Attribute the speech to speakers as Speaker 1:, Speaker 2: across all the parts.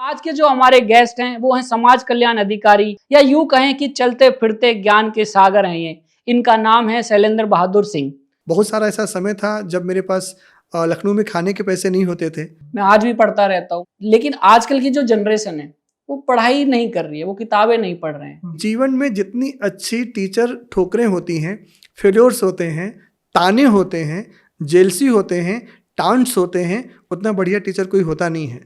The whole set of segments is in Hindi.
Speaker 1: आज के जो हमारे गेस्ट हैं वो हैं समाज कल्याण अधिकारी या यूं कहें कि चलते फिरते ज्ञान के सागर हैं ये। इनका नाम है शैलेंद्र बहादुर सिंह।
Speaker 2: बहुत सारा ऐसा समय था जब मेरे पास लखनऊ में खाने के पैसे नहीं होते थे।
Speaker 1: मैं आज भी पढ़ता रहता हूँ, लेकिन आजकल की जो जनरेशन है वो पढ़ाई नहीं कर रही है, वो किताबें नहीं पढ़ रहे हैं।
Speaker 2: जीवन में जितनी अच्छी टीचर ठोकरें होती हैं, फेल्योर्स होते हैं, ताने होते हैं, जेलसी होते हैं, टाउंट्स होते हैं, उतना बढ़िया टीचर कोई होता नहीं है।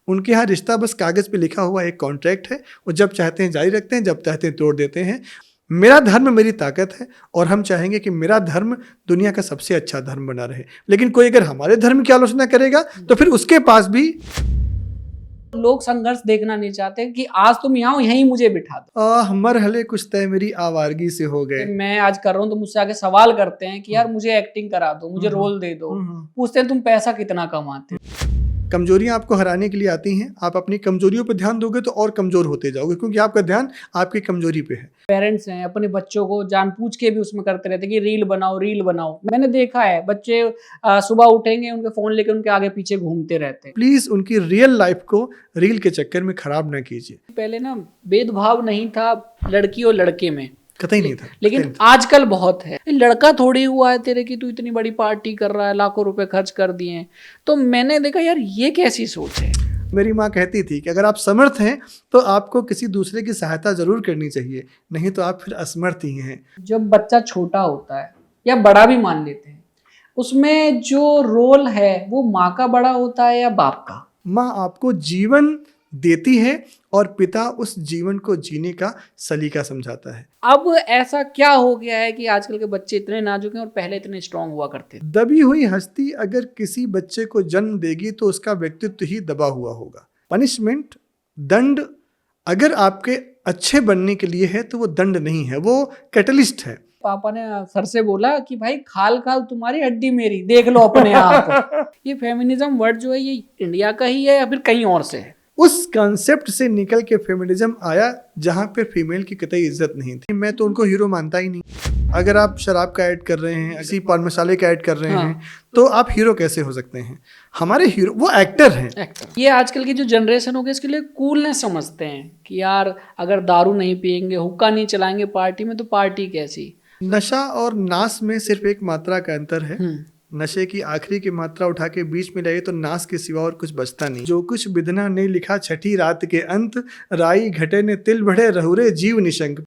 Speaker 2: उनके यहाँ रिश्ता बस कागज पे लिखा हुआ एक कॉन्ट्रैक्ट है। वो जब चाहते हैं जारी रखते हैं, जब चाहते हैं तोड़ देते हैं। मेरा धर्म मेरी ताकत है और हम चाहेंगे कि मेरा धर्म दुनिया का सबसे अच्छा धर्म बना रहे। लेकिन कोई अगर हमारे धर्म की आलोचना करेगा तो फिर उसके पास भी
Speaker 1: लोग संघर्ष देखना नहीं चाहते कि आज तुम यहाँ हो, यहीं मुझे बिठा दो।
Speaker 2: मरहले कुछ तय मेरी आवारगी से हो गए।
Speaker 1: मैं आज कर रहा हूँ तो मुझसे आगे सवाल करते हैं कि यार मुझे एक्टिंग करा दो, मुझे रोल दे दो। पूछते हैं तुम पैसा कितना कमाते हो।
Speaker 2: कमजोरियां आपको हराने के लिए आती हैं। आप अपनी कमजोरियों पर ध्यान दोगे तो और कमजोर होते जाओगे, क्योंकि आपका ध्यान आपकी कमजोरी पे है।
Speaker 1: पेरेंट्स हैं अपने बच्चों को जानबूझ के भी उसमें करते रहते कि रील बनाओ रील बनाओ। मैंने देखा है बच्चे सुबह उठेंगे उनके फोन लेके उनके आगे पीछे घूमते रहते हैं।
Speaker 2: प्लीज उनकी रियल लाइफ को रील के चक्कर में खराब ना कीजिए।
Speaker 1: पहले ना भेदभाव नहीं था लड़की और लड़के में,
Speaker 2: कतई नहीं था,
Speaker 1: लेकिन आजकल बहुत है। लड़का थोड़ी हुआ है तेरे की, तू इतनी बड़ी पार्टी कर रहा है, लाखों रुपए खर्च कर दिए हैं। तो मैंने देखा यार ये कैसी सोच है।
Speaker 2: मेरी माँ कहती थी कि अगर आप समर्थ हैं तो आपको किसी दूसरे की सहायता जरूर करनी चाहिए, नहीं तो आप फिर असमर्थ ही हैं।
Speaker 1: जब बच्चा छोटा होता है या बड़ा भी मान लेते हैं, उसमें जो रोल है वो माँ का बड़ा होता है या बाप का।
Speaker 2: माँ आपको जीवन देती है और पिता उस जीवन को जीने का सलीका समझाता है।
Speaker 1: अब ऐसा क्या हो गया है कि आजकल के बच्चे इतने नाजुक हैं और पहले इतने स्ट्रांग हुआ करते थे।
Speaker 2: दबी हुई हस्ती अगर किसी बच्चे को जन्म देगी तो उसका व्यक्तित्व ही दबा हुआ होगा। पनिशमेंट, दंड अगर आपके अच्छे बनने के लिए है तो वो दंड नहीं है, वो कैटलिस्ट है।
Speaker 1: पापा ने सर से बोला कि भाई खाल खाल तुम्हारी हड्डी मेरी, देख लो अपने आप। ये फेमिनिज्म वर्ड जो है ये इंडिया का ही है या फिर कहीं और से है।
Speaker 2: उस कॉन्सेप्ट से निकल के फेमिनिज्म आया जहां पे फीमेल की कतई इज्जत नहीं थी। मैं तो उनको हीरो मानता ही नहीं। अगर आप शराब का ऐड कर रहे हैं, किसी पान मसाले का ऐड कर रहे हैं, तो आप हीरो कैसे हो सकते हैं? हमारे हीरो वो एक्टर हैं।
Speaker 1: ये आजकल की जो जनरेशन हो गई इसके लिए कूलनेस समझते हैं कि यार अगर दारू नहीं पियेंगे, हुक्का नहीं चलाएंगे पार्टी में तो पार्टी कैसी।
Speaker 2: नशा और नाश में सिर्फ एक मात्रा का अंतर है। नशे की आखिरी की मात्रा उठा के बीच में लगे तो नाश के सिवा और कुछ बचता नहीं। जो कुछ विधना ने लिखा छठी रात के अंत, राई घटे ने तिल बढ़े रहुरे जीव निशंक।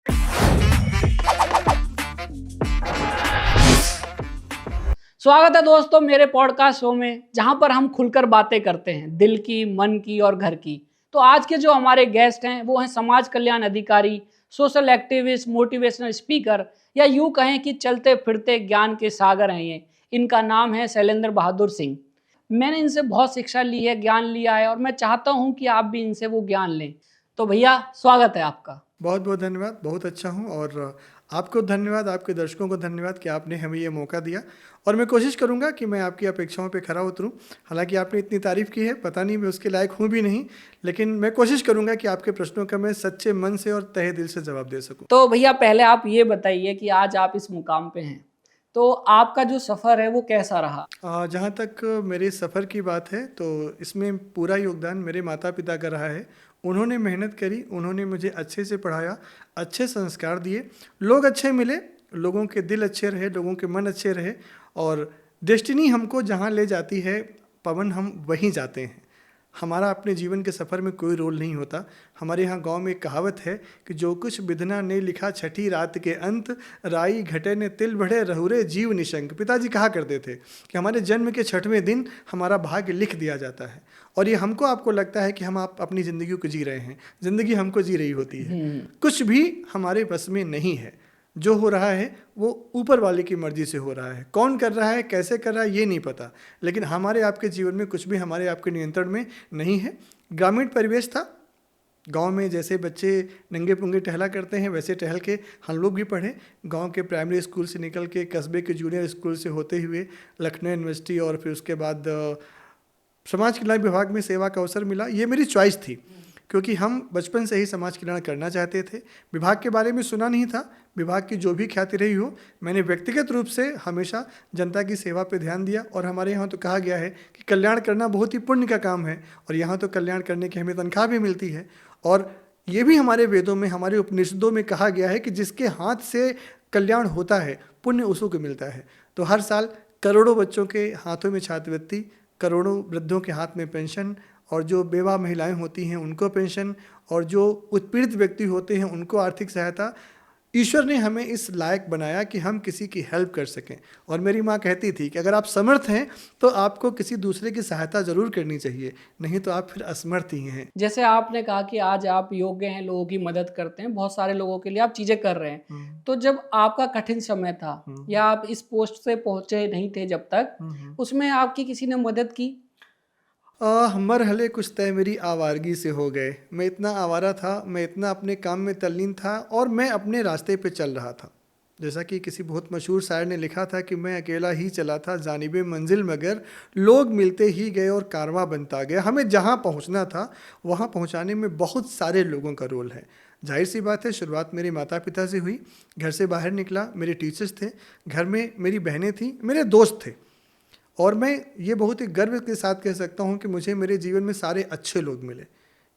Speaker 1: स्वागत है दोस्तों मेरे पॉडकास्ट शो में, जहां पर हम खुलकर बातें करते हैं दिल की, मन की और घर की। तो आज के जो हमारे गेस्ट हैं वो हैं समाज कल्याण अधिकारी, सोशल एक्टिविस्ट, मोटिवेशनल स्पीकर या यूं कहें कि चलते फिरते ज्ञान के सागर हैं ये। इनका नाम है शैलेंद्र बहादुर सिंह। मैंने इनसे बहुत शिक्षा ली है, ज्ञान लिया है और मैं चाहता हूं कि आप भी इनसे वो ज्ञान लें। तो भैया स्वागत है आपका।
Speaker 2: बहुत बहुत धन्यवाद। बहुत अच्छा हूँ और आपको धन्यवाद, आपके दर्शकों को धन्यवाद कि आपने हमें ये मौका दिया। और मैं कोशिश करूँगा कि मैं आपकी अपेक्षाओं पे खरा उतरूँ। हालांकि आपने इतनी तारीफ़ की है, पता नहीं मैं उसके लायक हूँ भी नहीं, लेकिन मैं कोशिश करूँगा कि आपके प्रश्नों का मैं सच्चे मन से और तहे दिल से जवाब दे सकूँ।
Speaker 1: तो भैया पहले आप ये बताइए कि आज आप इस मुकाम पे हैं, तो आपका जो सफ़र है वो कैसा रहा?
Speaker 2: जहाँ तक मेरे सफ़र की बात है तो इसमें पूरा योगदान मेरे माता पिता का रहा है। उन्होंने मेहनत करी, उन्होंने मुझे अच्छे से पढ़ाया, अच्छे संस्कार दिए, लोग अच्छे मिले, लोगों के दिल अच्छे रहे, लोगों के मन अच्छे रहे और डेस्टिनी हमको जहाँ ले जाती है पवन, हम वहीं जाते हैं। हमारा अपने जीवन के सफ़र में कोई रोल नहीं होता। हमारे यहाँ गांव में एक कहावत है कि जो कुछ विधना ने लिखा छठी रात के अंत, राई घटे ने तिल बढ़े रहुरे जीव निशंक। पिताजी कहा करते थे कि हमारे जन्म के छठवें दिन हमारा भाग्य लिख दिया जाता है और ये हमको आपको लगता है कि हम आप अपनी ज़िंदगी को जी रहे हैं, ज़िंदगी हमको जी रही होती है। कुछ भी हमारे बस में नहीं है। जो हो रहा है वो ऊपर वाले की मर्जी से हो रहा है। कौन कर रहा है, कैसे कर रहा है, ये नहीं पता, लेकिन हमारे आपके जीवन में कुछ भी हमारे आपके नियंत्रण में नहीं है। ग्रामीण परिवेश था, गांव में जैसे बच्चे नंगे पुंगे टहला करते हैं वैसे टहल के हम लोग भी पढ़े। गांव के प्राइमरी स्कूल से निकल के कस्बे के जूनियर स्कूल से होते हुए लखनऊ यूनिवर्सिटी और फिर उसके बाद समाज कल्याण विभाग में सेवा का अवसर मिला। ये मेरी चॉइस थी। क्योंकि हम बचपन से ही समाज कल्याण करना चाहते थे। विभाग के बारे में सुना नहीं था, विभाग की जो भी ख्याति रही हो, मैंने व्यक्तिगत रूप से हमेशा जनता की सेवा पे ध्यान दिया। और हमारे यहाँ तो कहा गया है कि कल्याण करना बहुत ही पुण्य का काम है, और यहाँ तो कल्याण करने की हमें तनख्वाह भी मिलती है। और ये भी हमारे वेदों में, हमारे उपनिषदों में कहा गया है कि जिसके हाथ से कल्याण होता है पुण्य उसको को मिलता है। तो हर साल करोड़ों बच्चों के हाथों में छात्रवृत्ति, करोड़ों वृद्धों के हाथ में पेंशन, और जो बेवा महिलाएं होती हैं उनको पेंशन, और जो उत्पीड़ित व्यक्ति होते हैं उनको आर्थिक सहायता। ईश्वर ने हमें इस लायक बनाया कि हम किसी की हेल्प कर सकें। और मेरी माँ कहती थी कि अगर आप समर्थ हैं तो आपको किसी दूसरे की सहायता जरूर करनी चाहिए, नहीं तो आप फिर असमर्थ ही हैं।
Speaker 1: जैसे आपने कहा कि आज आप योग्य हैं, लोगों की मदद करते हैं, बहुत सारे लोगों के लिए आप चीजें कर रहे हैं, तो जब आपका कठिन समय था या आप इस पोस्ट से पहुंचे नहीं थे जब तक, उसमें आपकी किसी ने मदद की?
Speaker 2: मरहले कुछ तय मेरी आवारगी से हो गए। मैं इतना आवारा था, मैं इतना अपने काम में तल्लीन था, और मैं अपने रास्ते पे चल रहा था। जैसा कि किसी बहुत मशहूर शायर ने लिखा था कि मैं अकेला ही चला था जानिबे मंजिल, मगर लोग मिलते ही गए और कारवां बनता गया। हमें जहाँ पहुँचना था वहाँ पहुँचाने में बहुत सारे लोगों का रोल है। जाहिर सी बात है, शुरुआत मेरे माता पिता से हुई। घर से बाहर निकला, मेरे टीचर्स थे, घर में मेरी बहनें थीं, मेरे दोस्त थे। और मैं ये बहुत ही गर्व के साथ कह सकता हूँ कि मुझे मेरे जीवन में सारे अच्छे लोग मिले,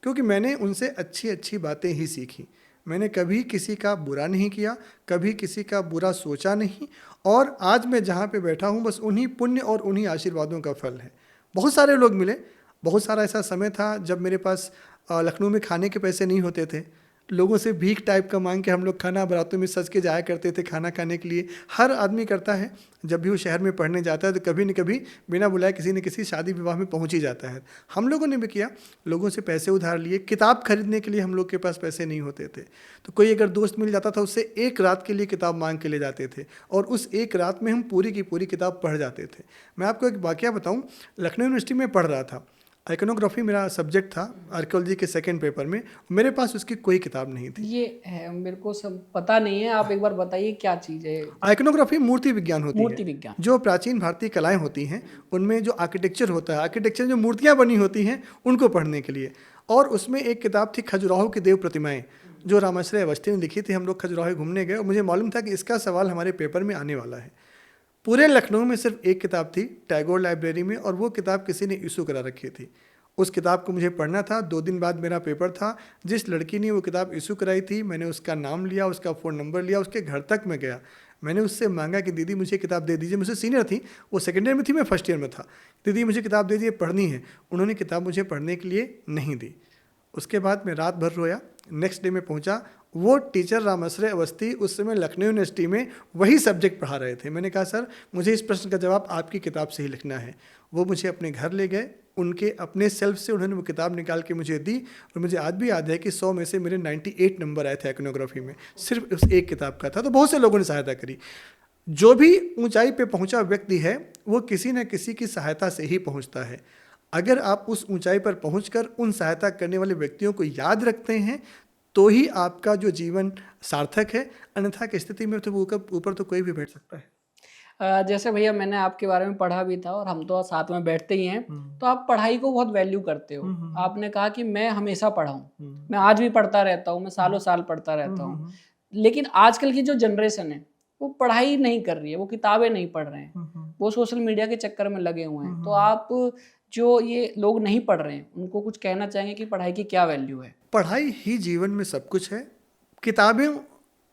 Speaker 2: क्योंकि मैंने उनसे अच्छी अच्छी बातें ही सीखी। मैंने कभी किसी का बुरा नहीं किया, कभी किसी का बुरा सोचा नहीं, और आज मैं जहाँ पे बैठा हूँ बस उन्हीं पुण्य और उन्हीं आशीर्वादों का फल है। बहुत सारे लोग मिले, बहुत सारा ऐसा समय था जब मेरे पास लखनऊ में खाने के पैसे नहीं होते थे। लोगों से भीख टाइप का मांग के हम लोग खाना बारातों में सज के जाया करते थे खाना खाने के लिए। हर आदमी करता है, जब भी वो शहर में पढ़ने जाता है तो कभी न कभी बिना बुलाए किसी न किसी शादी विवाह में पहुंच ही जाता है। हम लोगों ने भी किया, लोगों से पैसे उधार लिए। किताब खरीदने के लिए हम लोग के पास पैसे नहीं होते थे, तो कोई अगर दोस्त मिल जाता था उससे एक रात के लिए किताब मांग के ले जाते थे, और उस एक रात में हम पूरी की पूरी किताब पढ़ जाते थे। मैं आपको एक वाकया बताऊँ, लखनऊ यूनिवर्सिटी में पढ़ रहा था, आइकनोग्राफी मेरा सब्जेक्ट था, आर्कियोलॉजी के सेकंड पेपर में। मेरे पास उसकी कोई किताब नहीं थी।
Speaker 1: ये है, मेरे को सब पता नहीं है, आप एक बार बताइए क्या चीज़ है?
Speaker 2: आइकनोग्राफी मूर्ति विज्ञान होती
Speaker 1: मूर्ति
Speaker 2: है।
Speaker 1: विज्ञान।
Speaker 2: जो प्राचीन भारतीय कलाएं होती हैं उनमें जो आर्किटेक्चर होता है, आर्किटेक्चर जो मूर्तियां बनी होती हैं उनको पढ़ने के लिए। और उसमें एक किताब थी खजुराहो की देव प्रतिमाएं, जो रामाश्रय अवस्थी ने लिखी थी। हम लोग खजुराहो घूमने गए और मुझे मालूम था कि इसका सवाल हमारे पेपर में आने वाला है। पूरे लखनऊ में सिर्फ एक किताब थी टैगोर लाइब्रेरी में, और वो किताब किसी ने इशू करा रखी थी। उस किताब को मुझे पढ़ना था। 2 दिन बाद मेरा पेपर था। जिस लड़की ने वो किताब इशू कराई थी, मैंने उसका नाम लिया, उसका फ़ोन नंबर लिया, उसके घर तक मैं गया। मैंने उससे मांगा कि दीदी मुझे किताब दे दीजिए। मुझसे सीनियर थी, वो सेकेंड ईयर में थी, मैं फर्स्ट ईयर में था। दीदी मुझे किताब दे दीजिए, पढ़नी है। उन्होंने किताब मुझे पढ़ने के लिए नहीं दी। उसके बाद मैं रात भर रोया। नेक्स्ट डे में पहुंचा, वो टीचर रामाश्रय अवस्थी उस समय लखनऊ यूनिवर्सिटी में वही सब्जेक्ट पढ़ा रहे थे। मैंने कहा सर मुझे इस प्रश्न का जवाब आपकी किताब से ही लिखना है। वो मुझे अपने घर ले गए, उनके अपने सेल्फ से उन्होंने वो किताब निकाल के मुझे दी, और मुझे आज भी याद है कि 100 में से मेरे 98 नंबर आए थे आइकनोग्राफी में, सिर्फ उस एक किताब का था। तो बहुत से लोगों ने सहायता करी। जो भी ऊंचाई पे पहुंचा व्यक्ति है वो किसी न किसी की सहायता से ही पहुंचता है। अगर आप उस ऊंचाई पर पहुंचकर उन सहायता करने वाले व्यक्तियों को याद रखते हैं तो ही आपका जो जीवन सार्थक है, अन्यथा की स्थिति में तो ऊपर तो कोई भी बैठ सकता है।
Speaker 1: जैसे भैया मैंने आपके बारे में पढ़ा भी था, और हम तो साथ में बैठते ही हैं, तो आप पढ़ाई को बहुत वैल्यू करते हो। आपने कहा कि मैं हमेशा पढ़ा हूँ, मैं आज भी पढ़ता रहता हूँ, मैं सालों साल पढ़ता रहता हूँ। लेकिन आजकल की जो जनरेशन है वो पढ़ाई नहीं कर रही है, वो किताबें नहीं पढ़ रहे हैं, वो सोशल मीडिया के चक्कर में लगे हुए हैं। तो आप जो ये लोग नहीं पढ़ रहे हैं उनको कुछ कहना चाहेंगे कि पढ़ाई की क्या वैल्यू है?
Speaker 2: पढ़ाई ही जीवन में सब कुछ है। किताबें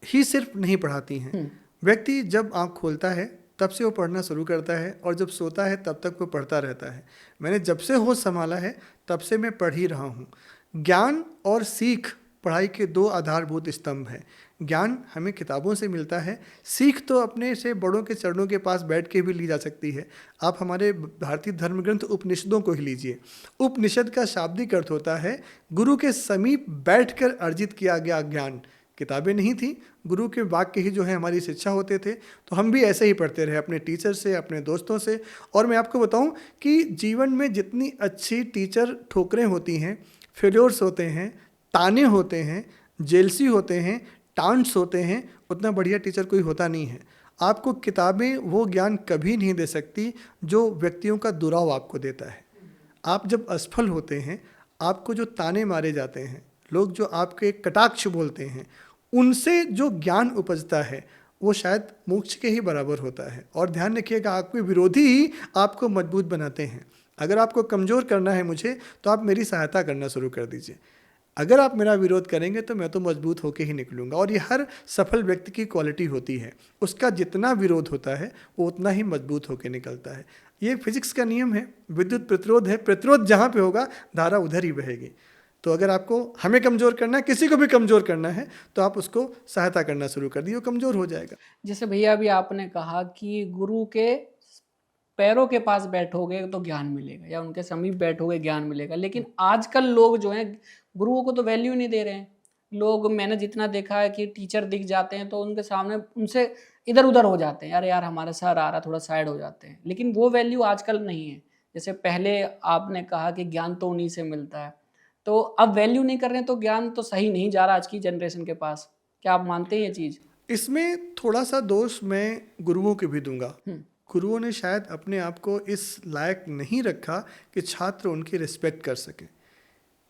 Speaker 2: ही सिर्फ नहीं पढ़ाती हैं। व्यक्ति जब आँख खोलता है तब से वो पढ़ना शुरू करता है, और जब सोता है तब तक वो पढ़ता रहता है। मैंने जब से होश संभाला है तब से मैं पढ़ ही रहा हूँ। ज्ञान और सीख पढ़ाई के 2 आधारभूत स्तंभ हैं। ज्ञान हमें किताबों से मिलता है, सीख तो अपने से बड़ों के चरणों के पास बैठ के भी ली जा सकती है। आप हमारे भारतीय धर्म ग्रंथ उपनिषदों को ही लीजिए। उपनिषद का शाब्दिक अर्थ होता है गुरु के समीप बैठकर अर्जित किया गया ज्ञान। किताबें नहीं थी, गुरु के वाक्य ही जो है हमारी शिक्षा होते थे। तो हम भी ऐसे ही पढ़ते रहे अपने टीचर से, अपने दोस्तों से। और मैं आपको बताऊं कि जीवन में जितनी अच्छी टीचर ठोकरें होती हैं, फेल्योर्स होते हैं, ताने होते हैं, जेलसी होते हैं, टांट्स होते हैं, उतना बढ़िया टीचर कोई होता नहीं है। आपको किताबें वो ज्ञान कभी नहीं दे सकती जो व्यक्तियों का दुराव आपको देता है। आप जब असफल होते हैं, आपको जो ताने मारे जाते हैं, लोग जो आपके कटाक्ष बोलते हैं, उनसे जो ज्ञान उपजता है वो शायद मोक्ष के ही बराबर होता है। और ध्यान रखिएगा, आपके विरोधी ही आपको मजबूत बनाते हैं। अगर आपको कमज़ोर करना है मुझे, तो आप मेरी सहायता करना शुरू कर दीजिए। अगर आप मेरा विरोध करेंगे तो मैं तो मजबूत होकर ही निकलूंगा। और ये हर सफल व्यक्ति की क्वालिटी होती है, उसका जितना विरोध होता है वो उतना ही मजबूत होकर निकलता है। ये फिजिक्स का नियम है, विद्युत प्रतिरोध है, प्रतिरोध जहाँ पे होगा धारा उधर ही बहेगी। तो अगर आपको हमें कमज़ोर करना है, किसी को भी कमज़ोर करना है, तो आप उसको सहायता करना शुरू कर दिए, वो कमज़ोर हो जाएगा।
Speaker 1: जैसे भैया अभी आपने कहा कि गुरु के पैरों के पास बैठोगे तो ज्ञान मिलेगा, या उनके समीप बैठोगे ज्ञान मिलेगा, लेकिन आजकल लोग जो हैं गुरुओं को तो वैल्यू नहीं दे रहे हैं। लोग, मैंने जितना देखा है कि टीचर दिख जाते हैं तो उनके सामने उनसे इधर उधर हो जाते हैं, अरे यार हमारा सर आ रहा, थोड़ा साइड हो जाते हैं। लेकिन वो वैल्यू आजकल नहीं है। जैसे पहले आपने कहा कि ज्ञान तो उन्हीं से मिलता है, तो अब वैल्यू नहीं कर रहे हैं तो ज्ञान तो सही नहीं जा रहा आज की जनरेशन के पास। क्या आप मानते हैं ये चीज़?
Speaker 2: इसमें थोड़ा सा दोष मैं गुरुओं के भी दूंगा। गुरुओं ने शायद अपने आप को इस लायक नहीं रखा कि छात्र उनकी रिस्पेक्ट कर सकें।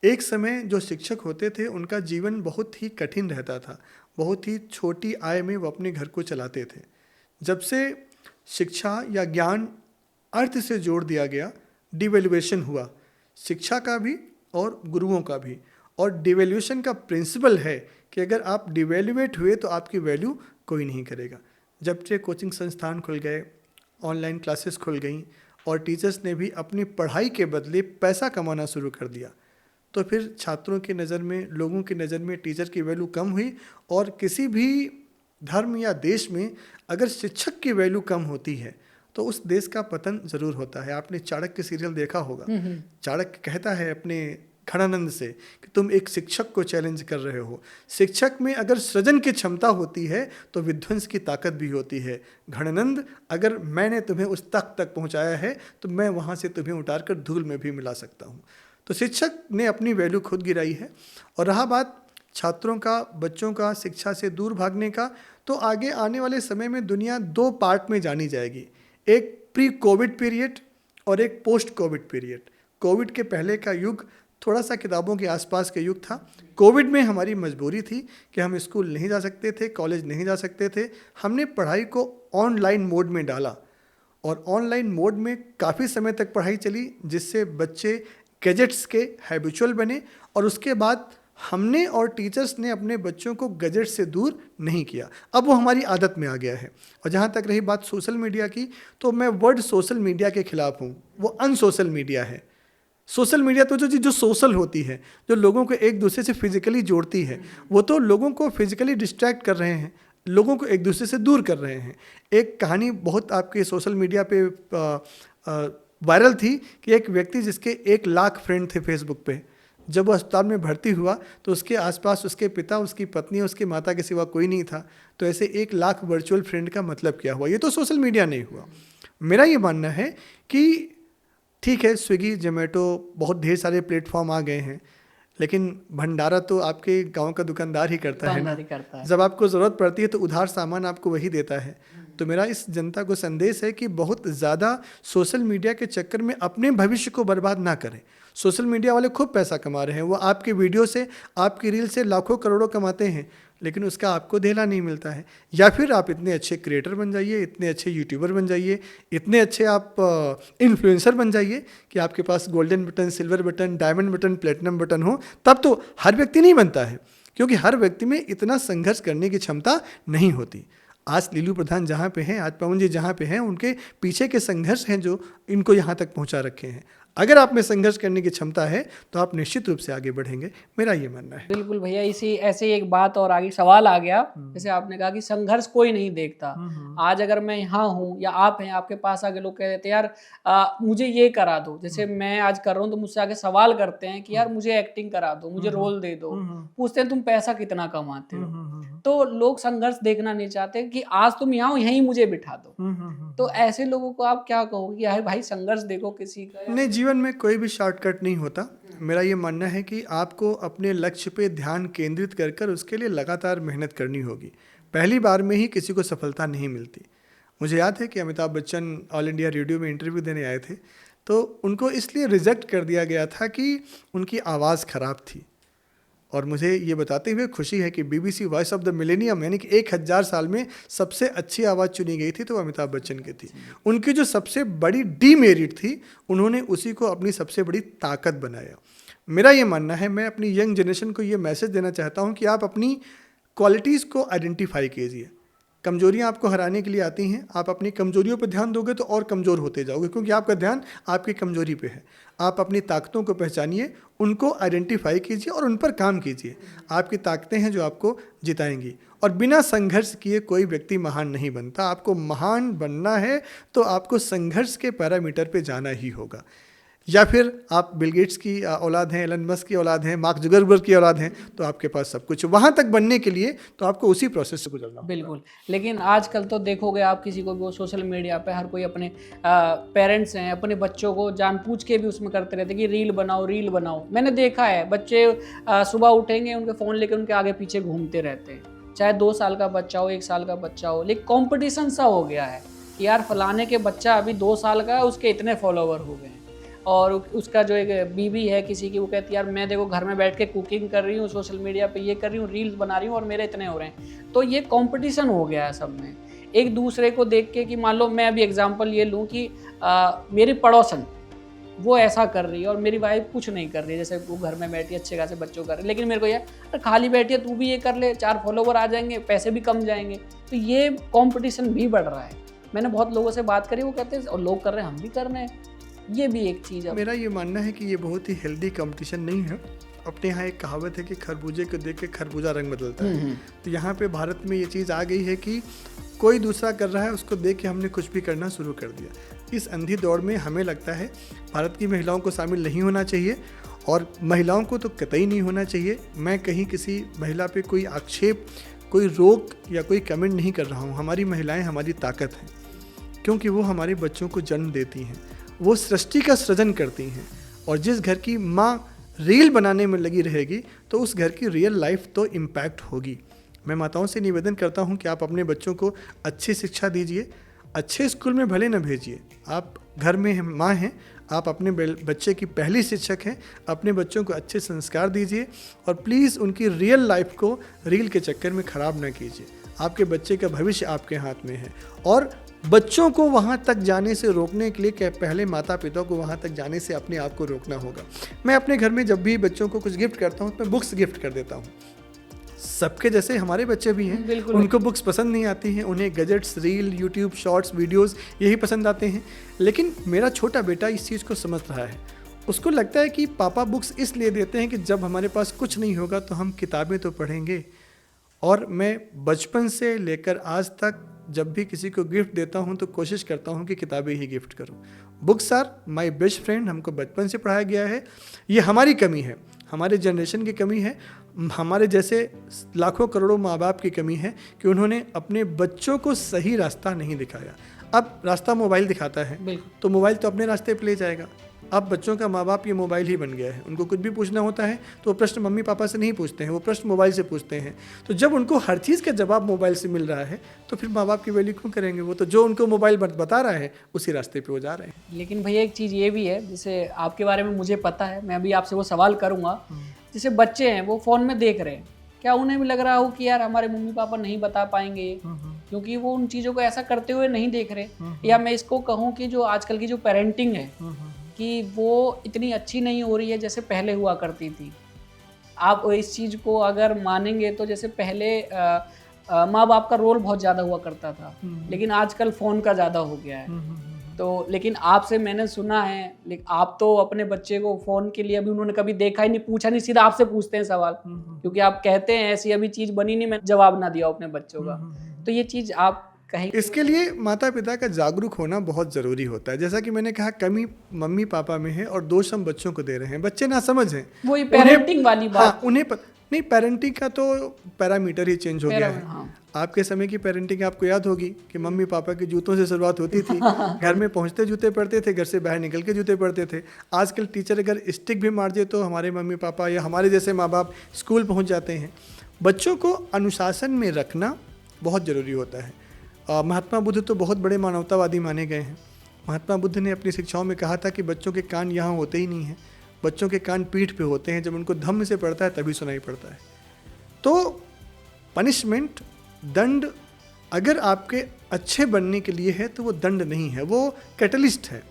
Speaker 2: एक समय जो शिक्षक होते थे उनका जीवन बहुत ही कठिन रहता था, बहुत ही छोटी आय में वो अपने घर को चलाते थे। जब से शिक्षा या ज्ञान अर्थ से जोड़ दिया गया, डिवेल्युएशन हुआ शिक्षा का भी और गुरुओं का भी। और डिवेल्युएशन का प्रिंसिपल है कि अगर आप डिवेल्युएट हुए तो आपकी वैल्यू कोई नहीं करेगा। जब से कोचिंग संस्थान खुल गए, ऑनलाइन क्लासेस खुल गई और टीचर्स ने भी अपनी पढ़ाई के बदले पैसा कमाना शुरू कर दिया, तो फिर छात्रों की नज़र में, लोगों की नज़र में टीचर की वैल्यू कम हुई। और किसी भी धर्म या देश में अगर शिक्षक की वैल्यू कम होती है तो उस देश का पतन ज़रूर होता है। आपने चाणक्य सीरियल देखा होगा। चाणक्य कहता है अपने घणानंद से कि तुम एक शिक्षक को चैलेंज कर रहे हो। शिक्षक में अगर सृजन की क्षमता होती है तो विध्वंस की ताकत भी होती है। घणानंद, अगर मैंने तुम्हें उस तख्त तक पहुंचाया है तो मैं वहां से तुम्हें उतारकर धूल में भी मिला सकता हूं। तो शिक्षक ने अपनी वैल्यू खुद गिराई है। और रहा बात छात्रों का, बच्चों का शिक्षा से दूर भागने का, तो आगे आने वाले समय में दुनिया दो पार्ट में जानी जाएगी। एक प्री कोविड पीरियड और एक पोस्ट कोविड पीरियड। कोविड के पहले का युग थोड़ा सा किताबों के आसपास का युग था। कोविड में हमारी मजबूरी थी कि हम स्कूल नहीं जा सकते थे, कॉलेज नहीं जा सकते थे। हमने पढ़ाई को ऑनलाइन मोड में डाला और ऑनलाइन मोड में काफ़ी समय तक पढ़ाई चली, जिससे बच्चे गैजेट्स के हैबिचुअल बने। और उसके बाद हमने और टीचर्स ने अपने बच्चों को गैजेट से दूर नहीं किया। अब वो हमारी आदत में आ गया है। और जहाँ तक रही बात सोशल मीडिया की, तो मैं वर्ड सोशल मीडिया के खिलाफ हूँ। वो अनसोशल मीडिया है। सोशल मीडिया तो जो सोशल होती है, जो लोगों को एक दूसरे से फिजिकली जोड़ती है, वो तो लोगों को फिजिकली डिस्ट्रैक्ट कर रहे हैं, लोगों को एक दूसरे से दूर कर रहे हैं। एक कहानी बहुत आपके सोशल मीडिया पे वायरल थी कि एक व्यक्ति जिसके 1 लाख फ्रेंड थे फेसबुक पे, जब वो अस्पताल में भर्ती हुआ तो उसके आसपास उसके पिता, उसकी पत्नी, उसके माता के सिवा कोई नहीं था। तो ऐसे 1 लाख वर्चुअल फ्रेंड का मतलब क्या हुआ? ये तो सोशल मीडिया नहीं हुआ। मेरा ये मानना है कि ठीक है, स्विगी, जोमेटो, बहुत ढेर सारे प्लेटफॉर्म आ गए हैं, लेकिन भंडारा तो आपके गांव का दुकानदार ही करता है ना। जब आपको ज़रूरत पड़ती है तो उधार सामान आपको वही देता है। तो मेरा इस जनता को संदेश है कि बहुत ज़्यादा सोशल मीडिया के चक्कर में अपने भविष्य को बर्बाद ना करें। सोशल मीडिया वाले खूब पैसा कमा रहे हैं, वो आपके वीडियो से, आपकी रील से लाखों करोड़ों कमाते हैं, लेकिन उसका आपको देना नहीं मिलता है। या फिर आप इतने अच्छे क्रिएटर बन जाइए, इतने अच्छे यूट्यूबर बन जाइए, इतने अच्छे आप इन्फ्लुएंसर बन जाइए कि आपके पास golden button, silver button, diamond button, platinum button हो। तब तो हर व्यक्ति नहीं बनता है, क्योंकि हर व्यक्ति में इतना संघर्ष करने की क्षमता नहीं होती। आज लीलू प्रधान जहाँ पे हैं, आज पवन जी जहाँ पे हैं, उनके पीछे के संघर्ष हैं जो इनको यहाँ तक पहुँचा रखे हैं। अगर आप में संघर्ष करने की क्षमता है तो आप निश्चित रूप से आगे बढ़ेंगे, मेरा ये मानना है।
Speaker 1: बिल्कुल भैया, इसी ऐसे एक बात और आगे सवाल आ गया। जैसे आपने कहा कि संघर्ष कोई नहीं देखता। आज अगर मैं यहाँ हूँ या आप हैं, आपके पास आगे लोग कह देते हैं यार मुझे ये करा दो। जैसे मैं आज कर रहा हूँ तो मुझसे आगे सवाल करते हैं कि यार मुझे एक्टिंग करा दो, मुझे रोल दे दो, पूछते हैं तुम पैसा कितना कमाते हो। तो लोग संघर्ष देखना नहीं चाहते कि आज तुम यहाँ हो, यहीं मुझे बिठा दो। तो ऐसे लोगों को आप क्या कहोगे कि यार भाई संघर्ष देखो किसी का?
Speaker 2: नहीं, जीवन में कोई भी शॉर्टकट नहीं होता। मेरा ये मानना है कि आपको अपने लक्ष्य पे ध्यान केंद्रित कर उसके लिए लगातार मेहनत करनी होगी। पहली बार में ही किसी को सफलता नहीं मिलती। मुझे याद है कि Amitabh Bachchan all India radio में इंटरव्यू देने आए थे, तो उनको इसलिए रिजेक्ट कर दिया गया था कि उनकी आवाज़ ख़राब थी। और मुझे ये बताते हुए खुशी है कि BBC voice of the millennium यानी कि 1000 साल में सबसे अच्छी आवाज़ चुनी गई थी तो अमिताभ बच्चन की थी। उनकी जो सबसे बड़ी डीमेरिट थी, उन्होंने उसी को अपनी सबसे बड़ी ताकत बनाया। मेरा ये मानना है, मैं अपनी यंग जनरेशन को ये मैसेज देना चाहता हूँ कि आप अपनी क्वालिटीज़ को आइडेंटिफाई कीजिए। कमजोरियां आपको हराने के लिए आती हैं, आप अपनी कमजोरियों पर ध्यान दोगे तो और कमज़ोर होते जाओगे, क्योंकि आपका ध्यान आपकी कमजोरी पे है। आप अपनी ताकतों को पहचानिए, उनको आइडेंटिफाई कीजिए और उन पर काम कीजिए। आपकी ताकतें हैं जो आपको जिताएंगी। और बिना संघर्ष किए कोई व्यक्ति महान नहीं बनता। आपको महान बनना है तो आपको संघर्ष के पैरामीटर पे जाना ही होगा। या फिर आप बिल गेट्स की औलाद हैं, एलन मस्क की औलाद हैं, मार्क जुकरबर्ग की औलाद हैं, तो आपके पास सब कुछ। वहाँ तक बनने के लिए तो आपको उसी प्रोसेस से गुजरना होगा।
Speaker 1: बिल्कुल। लेकिन आजकल तो देखोगे आप किसी को भी, वो सोशल मीडिया पे हर कोई अपने पेरेंट्स हैं, अपने बच्चों को जानबूझ के भी उसमें करते रहते कि रील बनाओ रील बनाओ। मैंने देखा है बच्चे सुबह उठेंगे, उनके फ़ोन लेकर उनके आगे पीछे घूमते रहते हैं, चाहे 2 साल का बच्चा हो, 1 साल का बच्चा हो। लेकिन कॉम्पिटिशन सा हो गया है कि यार फलाने के बच्चा अभी 2 साल का है, उसके इतने फॉलोवर हो गए हैं। और उसका जो एक बीवी है किसी की, वो कहती है यार मैं देखो घर में बैठ के कुकिंग कर रही हूँ, सोशल मीडिया पे ये कर रही हूँ, रील्स बना रही हूँ और मेरे इतने हो रहे हैं। तो ये कंपटीशन हो गया है सब में, एक दूसरे को देख के। कि मान लो मैं अभी एग्जांपल ये लूँ कि मेरी पड़ोसन वो ऐसा कर रही है और मेरी वाइफ कुछ नहीं कर रही है, जैसे वो घर में बैठी अच्छे खासे बच्चों कर रही है, लेकिन मेरे को यार खाली बैठी है तू भी ये कर ले, 4 फॉलोवर आ जाएंगे, पैसे भी कम जाएंगे। तो ये कॉम्पिटिशन भी बढ़ रहा है। मैंने बहुत लोगों से बात करी, वो कहते हैं और लोग कर रहे हैं हम भी कर रहे हैं। ये भी एक चीज़ है।
Speaker 2: मेरा ये मानना है कि ये बहुत ही हेल्दी कंपटीशन नहीं है। अपने यहाँ एक कहावत है कि खरबूजे को देख के खरबूजा रंग बदलता है। तो यहाँ पे भारत में ये चीज़ आ गई है कि कोई दूसरा कर रहा है, उसको देख के हमने कुछ भी करना शुरू कर दिया। इस अंधी दौड़ में हमें लगता है भारत की महिलाओं को शामिल नहीं होना चाहिए, और महिलाओं को तो कतई नहीं होना चाहिए। मैं कहीं किसी महिला पे कोई आक्षेप, कोई रोक या कोई कमेंट नहीं कर रहा हूँ। हमारी महिलाएं हमारी ताकत हैं, क्योंकि वो हमारे बच्चों को जन्म देती हैं, वो सृष्टि का सृजन करती हैं। और जिस घर की माँ रील बनाने में लगी रहेगी तो उस घर की रियल लाइफ तो इम्पैक्ट होगी। मैं माताओं से निवेदन करता हूँ कि आप अपने बच्चों को अच्छी शिक्षा दीजिए, अच्छे स्कूल में भले न भेजिए। आप घर में माँ हैं, आप अपने बच्चे की पहली शिक्षक हैं। अपने बच्चों को अच्छे संस्कार दीजिए और प्लीज़ उनकी रियल लाइफ को रील के चक्कर में ख़राब न कीजिए। आपके बच्चे का भविष्य आपके हाथ में है, और बच्चों को वहाँ तक जाने से रोकने के लिए पहले माता पिता को वहाँ तक जाने से अपने आप को रोकना होगा। मैं अपने घर में जब भी बच्चों को कुछ गिफ्ट करता हूँ तो मैं बुक्स गिफ्ट कर देता हूँ। सबके जैसे हमारे बच्चे भी हैं, उनको बुक्स पसंद नहीं आती हैं, उन्हें gadgets, reel, YouTube shorts, videos यही पसंद आते हैं। लेकिन मेरा छोटा बेटा इस चीज़ को समझ रहा है। उसको लगता है कि पापा बुक्स इसलिए देते हैं कि जब हमारे पास कुछ नहीं होगा तो हम किताबें तो पढ़ेंगे। और मैं बचपन से लेकर आज तक जब भी किसी को गिफ्ट देता हूं तो कोशिश करता हूं कि किताबें ही गिफ्ट करूं। Books are my best friend. हमको बचपन से पढ़ाया गया है। ये हमारी कमी है, हमारे जनरेशन की कमी है, हमारे जैसे लाखों करोड़ों माँ बाप की कमी है कि उन्होंने अपने बच्चों को सही रास्ता नहीं दिखाया। अब रास्ता मोबाइल दिखाता है तो मोबाइल तो अपने रास्ते पे ले जाएगा। अब बच्चों का माँ बाप ये मोबाइल ही बन गया है। उनको कुछ भी पूछना होता है तो वो प्रश्न मम्मी पापा से नहीं पूछते हैं, वो प्रश्न मोबाइल से पूछते हैं। तो जब उनको हर चीज़ का जवाब मोबाइल से मिल रहा है तो फिर माँ बाप की वैल्यू क्यों करेंगे? वो तो जो उनको मोबाइल बता रहा है उसी रास्ते पे वो जा रहे हैं।
Speaker 1: लेकिन भैया एक चीज़ ये भी है, जैसे आपके बारे में मुझे पता है, मैं अभी आपसे वो सवाल करूँगा। जैसे बच्चे हैं वो फ़ोन में देख रहे हैं, क्या उन्हें भी लग रहा हो कि यार हमारे मम्मी पापा नहीं बता पाएंगे, क्योंकि वो उन चीज़ों को ऐसा करते हुए नहीं देख रहे? या मैं इसको कहूँ कि जो आजकल की जो पेरेंटिंग है कि वो इतनी अच्छी नहीं हो रही है जैसे पहले हुआ करती थी। आप इस चीज़ को अगर मानेंगे तो जैसे पहले माँ बाप का रोल बहुत ज़्यादा हुआ करता था, लेकिन आजकल फ़ोन का ज़्यादा हो गया है। तो लेकिन आपसे मैंने सुना है, लेकिन आप तो अपने बच्चे को फ़ोन के लिए अभी उन्होंने कभी देखा ही नहीं, पूछा नहीं, सीधा आपसे पूछते हैं सवाल, क्योंकि आप कहते हैं ऐसी अभी चीज़ बनी नहीं, मैं जवाब ना दिया अपने बच्चों का। तो ये चीज़ आप कहीं,
Speaker 2: इसके लिए माता पिता का जागरूक होना बहुत ज़रूरी होता है। जैसा कि मैंने कहा, कमी मम्मी पापा में है और दोष हम बच्चों को दे रहे हैं। बच्चे ना समझ हैं,
Speaker 1: वो ये पेरेंटिंग वाली बात।
Speaker 2: हाँ, उन्हें नहीं, पेरेंटिंग का तो पैरामीटर ही चेंज हो गया है।
Speaker 1: हाँ।
Speaker 2: आपके समय की पेरेंटिंग आपको याद होगी कि मम्मी पापा के जूतों से शुरुआत होती थी। घर में पहुंचते जूते पड़ते थे, घर से बाहर निकल के जूते पड़ते थे। आजकल टीचर अगर स्टिक भी मार दे तो हमारे मम्मी पापा या हमारे जैसे माँ बाप स्कूल पहुंच जाते हैं। बच्चों को अनुशासन में रखना बहुत ज़रूरी होता है। महात्मा बुद्ध तो बहुत बड़े मानवतावादी माने गए हैं। महात्मा बुद्ध ने अपनी शिक्षाओं में कहा था कि बच्चों के कान यहाँ होते ही नहीं हैं, बच्चों के कान पीठ पे होते हैं, जब उनको धम्म से पड़ता है तभी सुनाई पड़ता है। तो पनिशमेंट, दंड अगर आपके अच्छे बनने के लिए है तो वो दंड नहीं है, वो कैटलिस्ट है,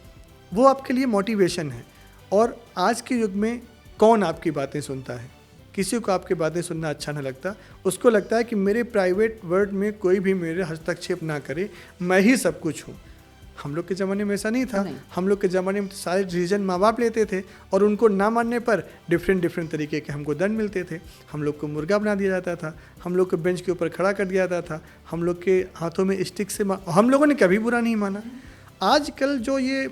Speaker 2: वो आपके लिए मोटिवेशन है। और आज के युग में कौन आपकी बातें सुनता है? किसी को आपकी बातें सुनना अच्छा नहीं लगता, उसको लगता है कि मेरे प्राइवेट वर्ड में कोई भी मेरे हस्तक्षेप ना करे, मैं ही सब कुछ हूँ। हम लोग के ज़माने में ऐसा नहीं था। हम लोग के ज़माने में तो सारे डिसीजन माँ बाप लेते थे और उनको ना मानने पर डिफरेंट तरीके के हमको दंड मिलते थे। हम लोग को मुर्गा बना दिया जाता था, हम लोग को बेंच के ऊपर खड़ा कर दिया जाता था, हम लोग के हाथों में स्टिक से हम लोगों ने कभी बुरा नहीं माना। आजकल जो ये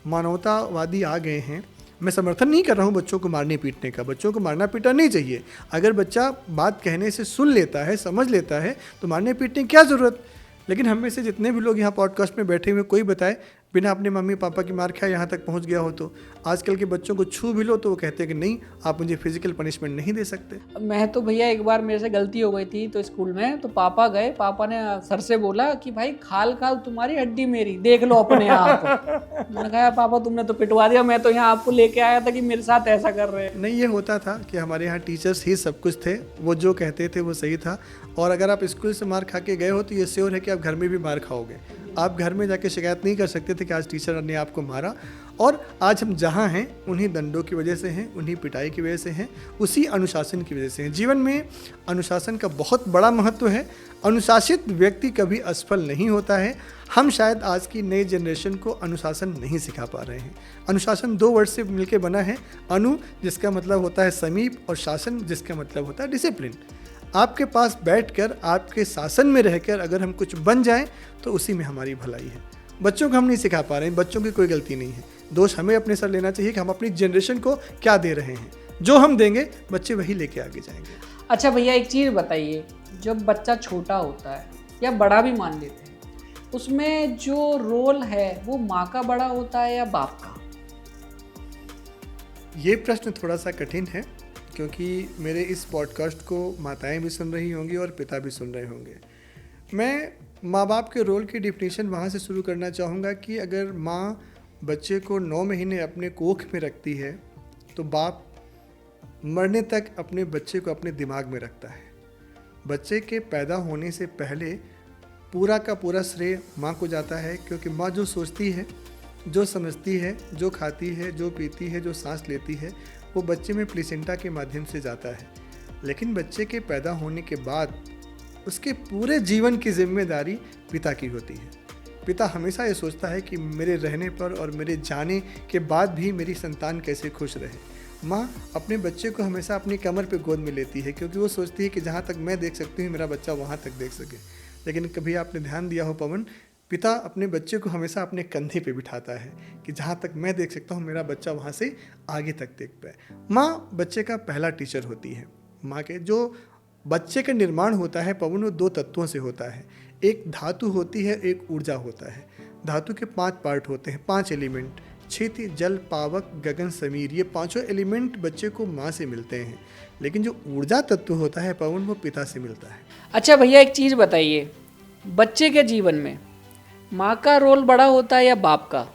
Speaker 2: मानवतावादी आ गए हैं, मैं समर्थन नहीं कर रहा हूँ बच्चों को मारने पीटने का, बच्चों को मारना पीटना नहीं चाहिए। अगर बच्चा बात कहने से सुन लेता है, समझ लेता है, तो मारने पीटने की क्या ज़रूरत। लेकिन हम में से जितने भी लोग यहाँ पॉडकास्ट में बैठे हुए, कोई बताए बिना अपने मम्मी पापा की मार खाए यहाँ तक पहुँच गया हो? तो आजकल के बच्चों को छू भी लो तो वो कहते हैं कि नहीं, आप मुझे फिजिकल पनिशमेंट नहीं दे सकते।
Speaker 1: मैं तो भैया एक बार मेरे से गलती हो गई थी, तो स्कूल में तो पापा गए, पापा ने सर से बोला कि भाई खाल खाल तुम्हारी हड्डी मेरी, देख लो अपने आप। मैंने कहा पापा तुमने तो पिटवा दिया, मैं तो यहाँ आपको लेके आया था कि मेरे साथ ऐसा कर रहे हैं।
Speaker 2: नहीं, ये होता था कि हमारे यहाँ टीचर्स ही सब कुछ थे, वो जो कहते थे वो सही था। और अगर आप स्कूल से मार खा के गए हो तो ये श्योर है कि आप घर में भी मार खाओगे। आप घर में जाके शिकायत नहीं कर सकते थे कि आज टीचर ने आपको मारा। और आज हम जहाँ हैं उन्हीं दंडों की वजह से हैं, उन्हीं पिटाई की वजह से हैं, उसी अनुशासन की वजह से हैं। जीवन में अनुशासन का बहुत बड़ा महत्व है। अनुशासित व्यक्ति कभी असफल नहीं होता है। हम शायद आज की नई जनरेशन को अनुशासन नहीं सिखा पा रहे हैं। अनुशासन 2 वर्ड से मिलकर बना है, अनु जिसका मतलब होता है समीप, और शासन जिसका मतलब होता है डिसिप्लिन। आपके पास बैठकर, आपके शासन में रहकर अगर हम कुछ बन जाएं तो उसी में हमारी भलाई है। बच्चों को हम नहीं सिखा पा रहे हैं, बच्चों की कोई गलती नहीं है। दोष हमें अपने सर लेना चाहिए कि हम अपनी जनरेशन को क्या दे रहे हैं। जो हम देंगे बच्चे वही लेके आगे जाएंगे।
Speaker 1: अच्छा भैया एक चीज़ बताइए, जब बच्चा छोटा होता है या बड़ा भी मान लेते हैं, उसमें जो रोल है वो माँ का बड़ा होता है या बाप का?
Speaker 2: ये प्रश्न थोड़ा सा कठिन है, क्योंकि मेरे इस पॉडकास्ट को माताएं भी सुन रही होंगी और पिता भी सुन रहे होंगे। मैं माँ बाप के रोल की डिफिनीशन वहाँ से शुरू करना चाहूँगा कि अगर माँ बच्चे को 9 महीने अपने कोख में रखती है तो बाप मरने तक अपने बच्चे को अपने दिमाग में रखता है। बच्चे के पैदा होने से पहले पूरा का पूरा श्रेय माँ को जाता है, क्योंकि माँ जो सोचती है, जो समझती है, जो खाती है, जो पीती है, जो सांस लेती है, वो बच्चे में प्लेसेंटा के माध्यम से जाता है। लेकिन बच्चे के पैदा होने के बाद उसके पूरे जीवन की जिम्मेदारी पिता की होती है। पिता हमेशा ये सोचता है कि मेरे रहने पर और मेरे जाने के बाद भी मेरी संतान कैसे खुश रहे। माँ अपने बच्चे को हमेशा अपनी कमर पे गोद में लेती है, क्योंकि वो सोचती है कि जहाँ तक मैं देख सकती हूँ मेरा बच्चा वहाँ तक देख सके। लेकिन कभी आपने ध्यान दिया हो पवन, पिता अपने बच्चे को हमेशा अपने कंधे पे बिठाता है कि जहाँ तक मैं देख सकता हूँ मेरा बच्चा वहाँ से आगे तक देख पाए। माँ बच्चे का पहला टीचर होती है। माँ के जो बच्चे का निर्माण होता है पवन, वो 2 तत्वों से होता है। एक धातु होती है, एक ऊर्जा होता है। धातु के 5 पार्ट होते हैं, 5 एलिमेंट, क्षिति, जल, पावक, गगन, समीर। ये 5 एलिमेंट बच्चे को माँ से मिलते हैं। लेकिन जो ऊर्जा तत्व होता है पवन, वो पिता से मिलता है।
Speaker 1: अच्छा भैया एक चीज़ बताइए, बच्चे के जीवन में माँ का रोल बड़ा होता है या बाप का?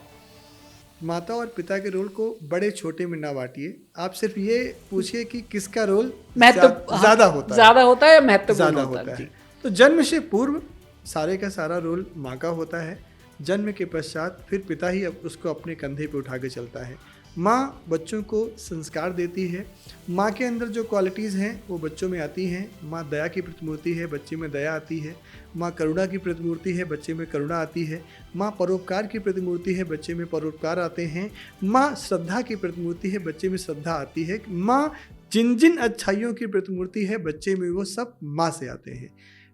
Speaker 2: माता और पिता के रोल को बड़े छोटे में ना बांटिए। आप सिर्फ ये पूछिए कि किसका रोल ज़्यादा होता है।
Speaker 1: ज़्यादा होता है या महत्वपूर्ण
Speaker 2: ज़्यादा होता है? तो जन्म से पूर्व सारे का सारा रोल माँ का होता है। जन्म के पश्चात फिर पिता ही उसको अपने कंधे पे उठा के चलता है। माँ बच्चों को संस्कार देती है। माँ के अंदर जो क्वालिटीज़ हैं वो बच्चों में आती हैं। माँ दया की प्रतिमूर्ति है, बच्चे में दया आती है। माँ करुणा की प्रतिमूर्ति है, बच्चे में करुणा आती है। माँ परोपकार की प्रतिमूर्ति है, बच्चे में परोपकार आते हैं। माँ श्रद्धा की प्रतिमूर्ति है, बच्चे में श्रद्धा आती है। माँ जिन जिन अच्छाइयों की प्रतिमूर्ति है, बच्चे में वो सब माँ से आते हैं।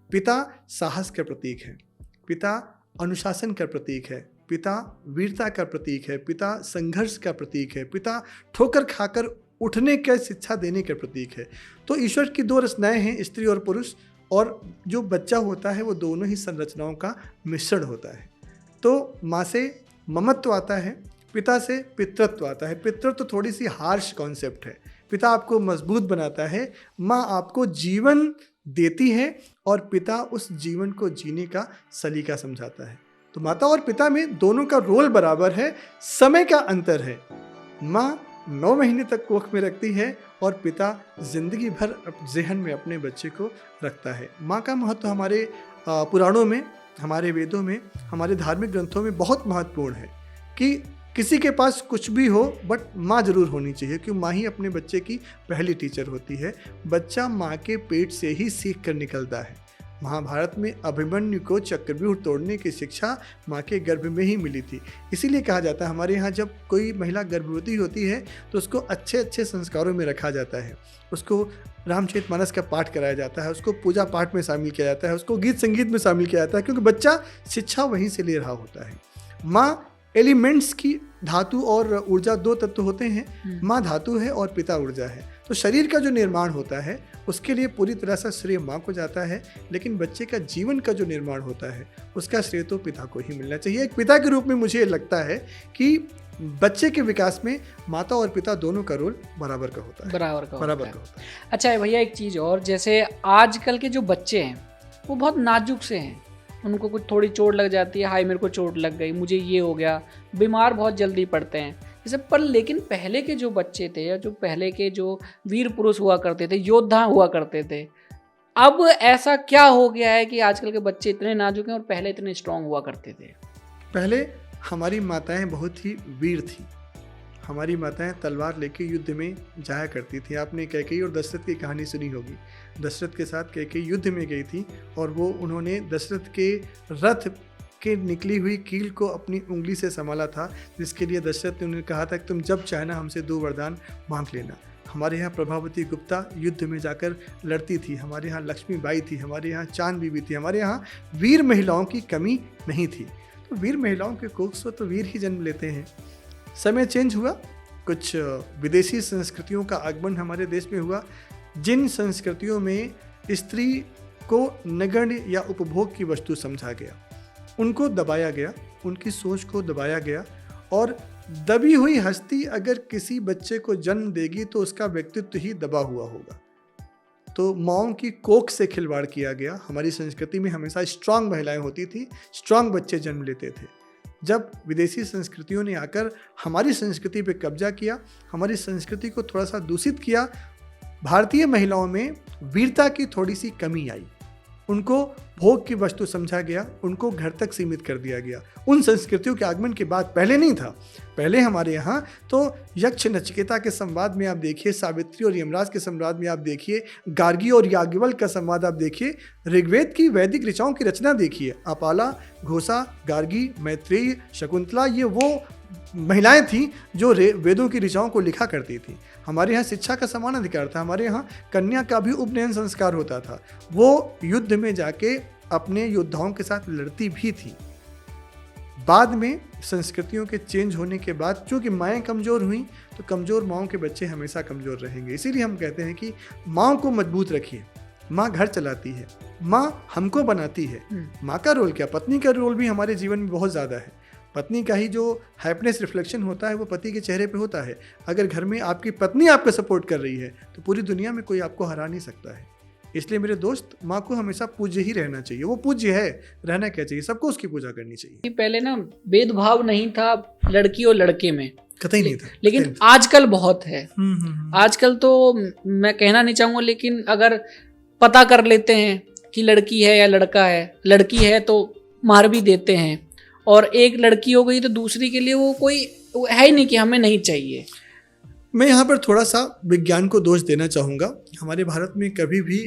Speaker 2: पिता साहस का प्रतीक है, पिता अनुशासन का प्रतीक है, पिता वीरता का प्रतीक है, पिता संघर्ष का प्रतीक है, पिता ठोकर खाकर उठने का शिक्षा देने का प्रतीक है। तो ईश्वर की 2 रचनाएं हैं, स्त्री और पुरुष, और जो बच्चा होता है वो दोनों ही संरचनाओं का मिश्रण होता है। तो माँ से ममत्व आता है, पिता से पितृत्व आता है। पितृत्व थोड़ी सी हार्श कॉन्सेप्ट है। पिता आपको मजबूत बनाता है, माँ आपको जीवन देती है और पिता उस जीवन को जीने का सलीका समझाता है। तो माता और पिता में दोनों का रोल बराबर है, समय का अंतर है। माँ 9 महीने तक कोख में रखती है और पिता जिंदगी भर ज़हन में अपने बच्चे को रखता है। माँ का महत्व हमारे पुराणों में, हमारे वेदों में, हमारे धार्मिक ग्रंथों में बहुत महत्वपूर्ण है कि किसी के पास कुछ भी हो बट माँ जरूर होनी चाहिए, क्योंकि माँ ही अपने बच्चे की पहली टीचर होती है। बच्चा माँ के पेट से ही सीख कर निकलता है। महाभारत में अभिमन्यु को चक्रव्यूह तोड़ने की शिक्षा माँ के गर्भ में ही मिली थी। इसीलिए कहा जाता है हमारे यहाँ जब कोई महिला गर्भवती होती है तो उसको अच्छे अच्छे संस्कारों में रखा जाता है। उसको रामचरितमानस का पाठ कराया जाता है, उसको पूजा पाठ में शामिल किया जाता है, उसको गीत संगीत में शामिल किया जाता है, क्योंकि बच्चा शिक्षा वहीं से ले रहा होता है। माँ एलिमेंट्स की धातु और ऊर्जा 2 तत्व होते हैं। माँ धातु है और पिता ऊर्जा है। तो शरीर का जो निर्माण होता है उसके लिए पूरी तरह से श्रेय माँ को जाता है, लेकिन बच्चे का जीवन का जो निर्माण होता है उसका श्रेय तो पिता को ही मिलना चाहिए। एक पिता के रूप में मुझे लगता है कि बच्चे के विकास में माता और पिता दोनों का रोल बराबर का होता है।
Speaker 1: बराबर का होता है।
Speaker 2: है।
Speaker 1: अच्छा भैया, एक चीज़ और, जैसे आजकल के जो बच्चे हैं वो बहुत नाजुक से हैं। उनको कुछ थोड़ी चोट लग जाती है, हाय मेरे को चोट लग गई, मुझे ये हो गया, बीमार बहुत जल्दी पड़ते हैं जैसे। पर लेकिन पहले के जो बच्चे थे या जो पहले के जो वीर पुरुष हुआ करते थे, योद्धा हुआ करते थे, अब ऐसा क्या हो गया है कि आजकल के बच्चे इतने नाजुक हैं और पहले इतने स्ट्रांग हुआ करते थे?
Speaker 2: पहले हमारी माताएं बहुत ही वीर थी। हमारी माताएं तलवार लेके युद्ध में जाया करती थी। आपने कैकेयी और दशरथ की कहानी सुनी होगी। दशरथ के साथ कैकेयी युद्ध में गई थी और वो उन्होंने दशरथ के रथ के निकली हुई कील को अपनी उंगली से संभाला था, जिसके लिए दशरथ ने उन्हें कहा था कि तुम जब चाहना हमसे 2 वरदान मांग लेना। हमारे यहाँ प्रभावती गुप्ता युद्ध में जाकर लड़ती थी, हमारे यहाँ लक्ष्मीबाई थी, हमारे यहाँ चांद बीबी थी, हमारे यहाँ वीर महिलाओं की कमी नहीं थी। तो वीर महिलाओं के कोख से तो वीर ही जन्म लेते हैं। समय चेंज हुआ, कुछ विदेशी संस्कृतियों का आगमन हमारे देश में हुआ, जिन संस्कृतियों में स्त्री को नगण्य या उपभोग की वस्तु समझा गया, उनको दबाया गया, उनकी सोच को दबाया गया। और दबी हुई हस्ती अगर किसी बच्चे को जन्म देगी तो उसका व्यक्तित्व ही दबा हुआ होगा। तो माँओं की कोख से खिलवाड़ किया गया। हमारी संस्कृति में हमेशा स्ट्रांग महिलाएं होती थी, स्ट्रांग बच्चे जन्म लेते थे। जब विदेशी संस्कृतियों ने आकर हमारी संस्कृति पे कब्जा किया, हमारी संस्कृति को थोड़ा सा दूषित किया, भारतीय महिलाओं में वीरता की थोड़ी सी कमी आई। उनको भोग की वस्तु समझा गया, उनको घर तक सीमित कर दिया गया। उन संस्कृतियों के आगमन के बाद, पहले नहीं था। पहले हमारे यहाँ तो यक्ष नचिकेता के संवाद में आप देखिए, सावित्री और यमराज के संवाद में आप देखिए, गार्गी और याज्ञवल्क्य का संवाद आप देखिए, ऋग्वेद की वैदिक ऋचाओं की रचना देखिए। अपाला, घोषा, गार्गी, मैत्रेयी, शकुंतला, ये वो महिलाएं थीं जो वेदों की ऋचाओं को लिखा करती थी। हमारे यहाँ शिक्षा का समान अधिकार था। हमारे यहाँ कन्या का भी उपनयन संस्कार होता था। वो युद्ध में जाके अपने योद्धाओं के साथ लड़ती भी थी। बाद में संस्कृतियों के चेंज होने के बाद चूँकि माएँ कमज़ोर हुई, तो कमज़ोर माँओं के बच्चे हमेशा कमज़ोर रहेंगे। इसीलिए हम कहते हैं कि माँओं को मजबूत रखिए। माँ घर चलाती है, माँ हमको बनाती है। माँ का रोल क्या, पत्नी का रोल भी हमारे जीवन में बहुत ज़्यादा है। पत्नी का ही जो हैप्पीनेस रिफ्लेक्शन होता है वो पति के चेहरे पे होता है। अगर घर में आपकी पत्नी आपका सपोर्ट कर रही है तो पूरी दुनिया में कोई आपको हरा नहीं सकता है। इसलिए मेरे दोस्त, माँ को हमेशा पूज्य ही रहना चाहिए। वो पूज्य है, रहना क्या चाहिए, सबको उसकी पूजा करनी चाहिए।
Speaker 1: पहले ना भेदभाव नहीं था लड़की और लड़के में,
Speaker 2: कतई नहीं था,
Speaker 1: लेकिन आजकल बहुत है। आजकल तो मैं कहना नहीं चाहूँगा, लेकिन अगर पता कर लेते हैं कि लड़की है या लड़का है, लड़की है तो मार भी देते हैं, और एक लड़की हो गई तो दूसरी के लिए वो कोई है ही नहीं कि हमें नहीं चाहिए।
Speaker 2: मैं यहाँ पर थोड़ा सा विज्ञान को दोष देना चाहूँगा। हमारे भारत में कभी भी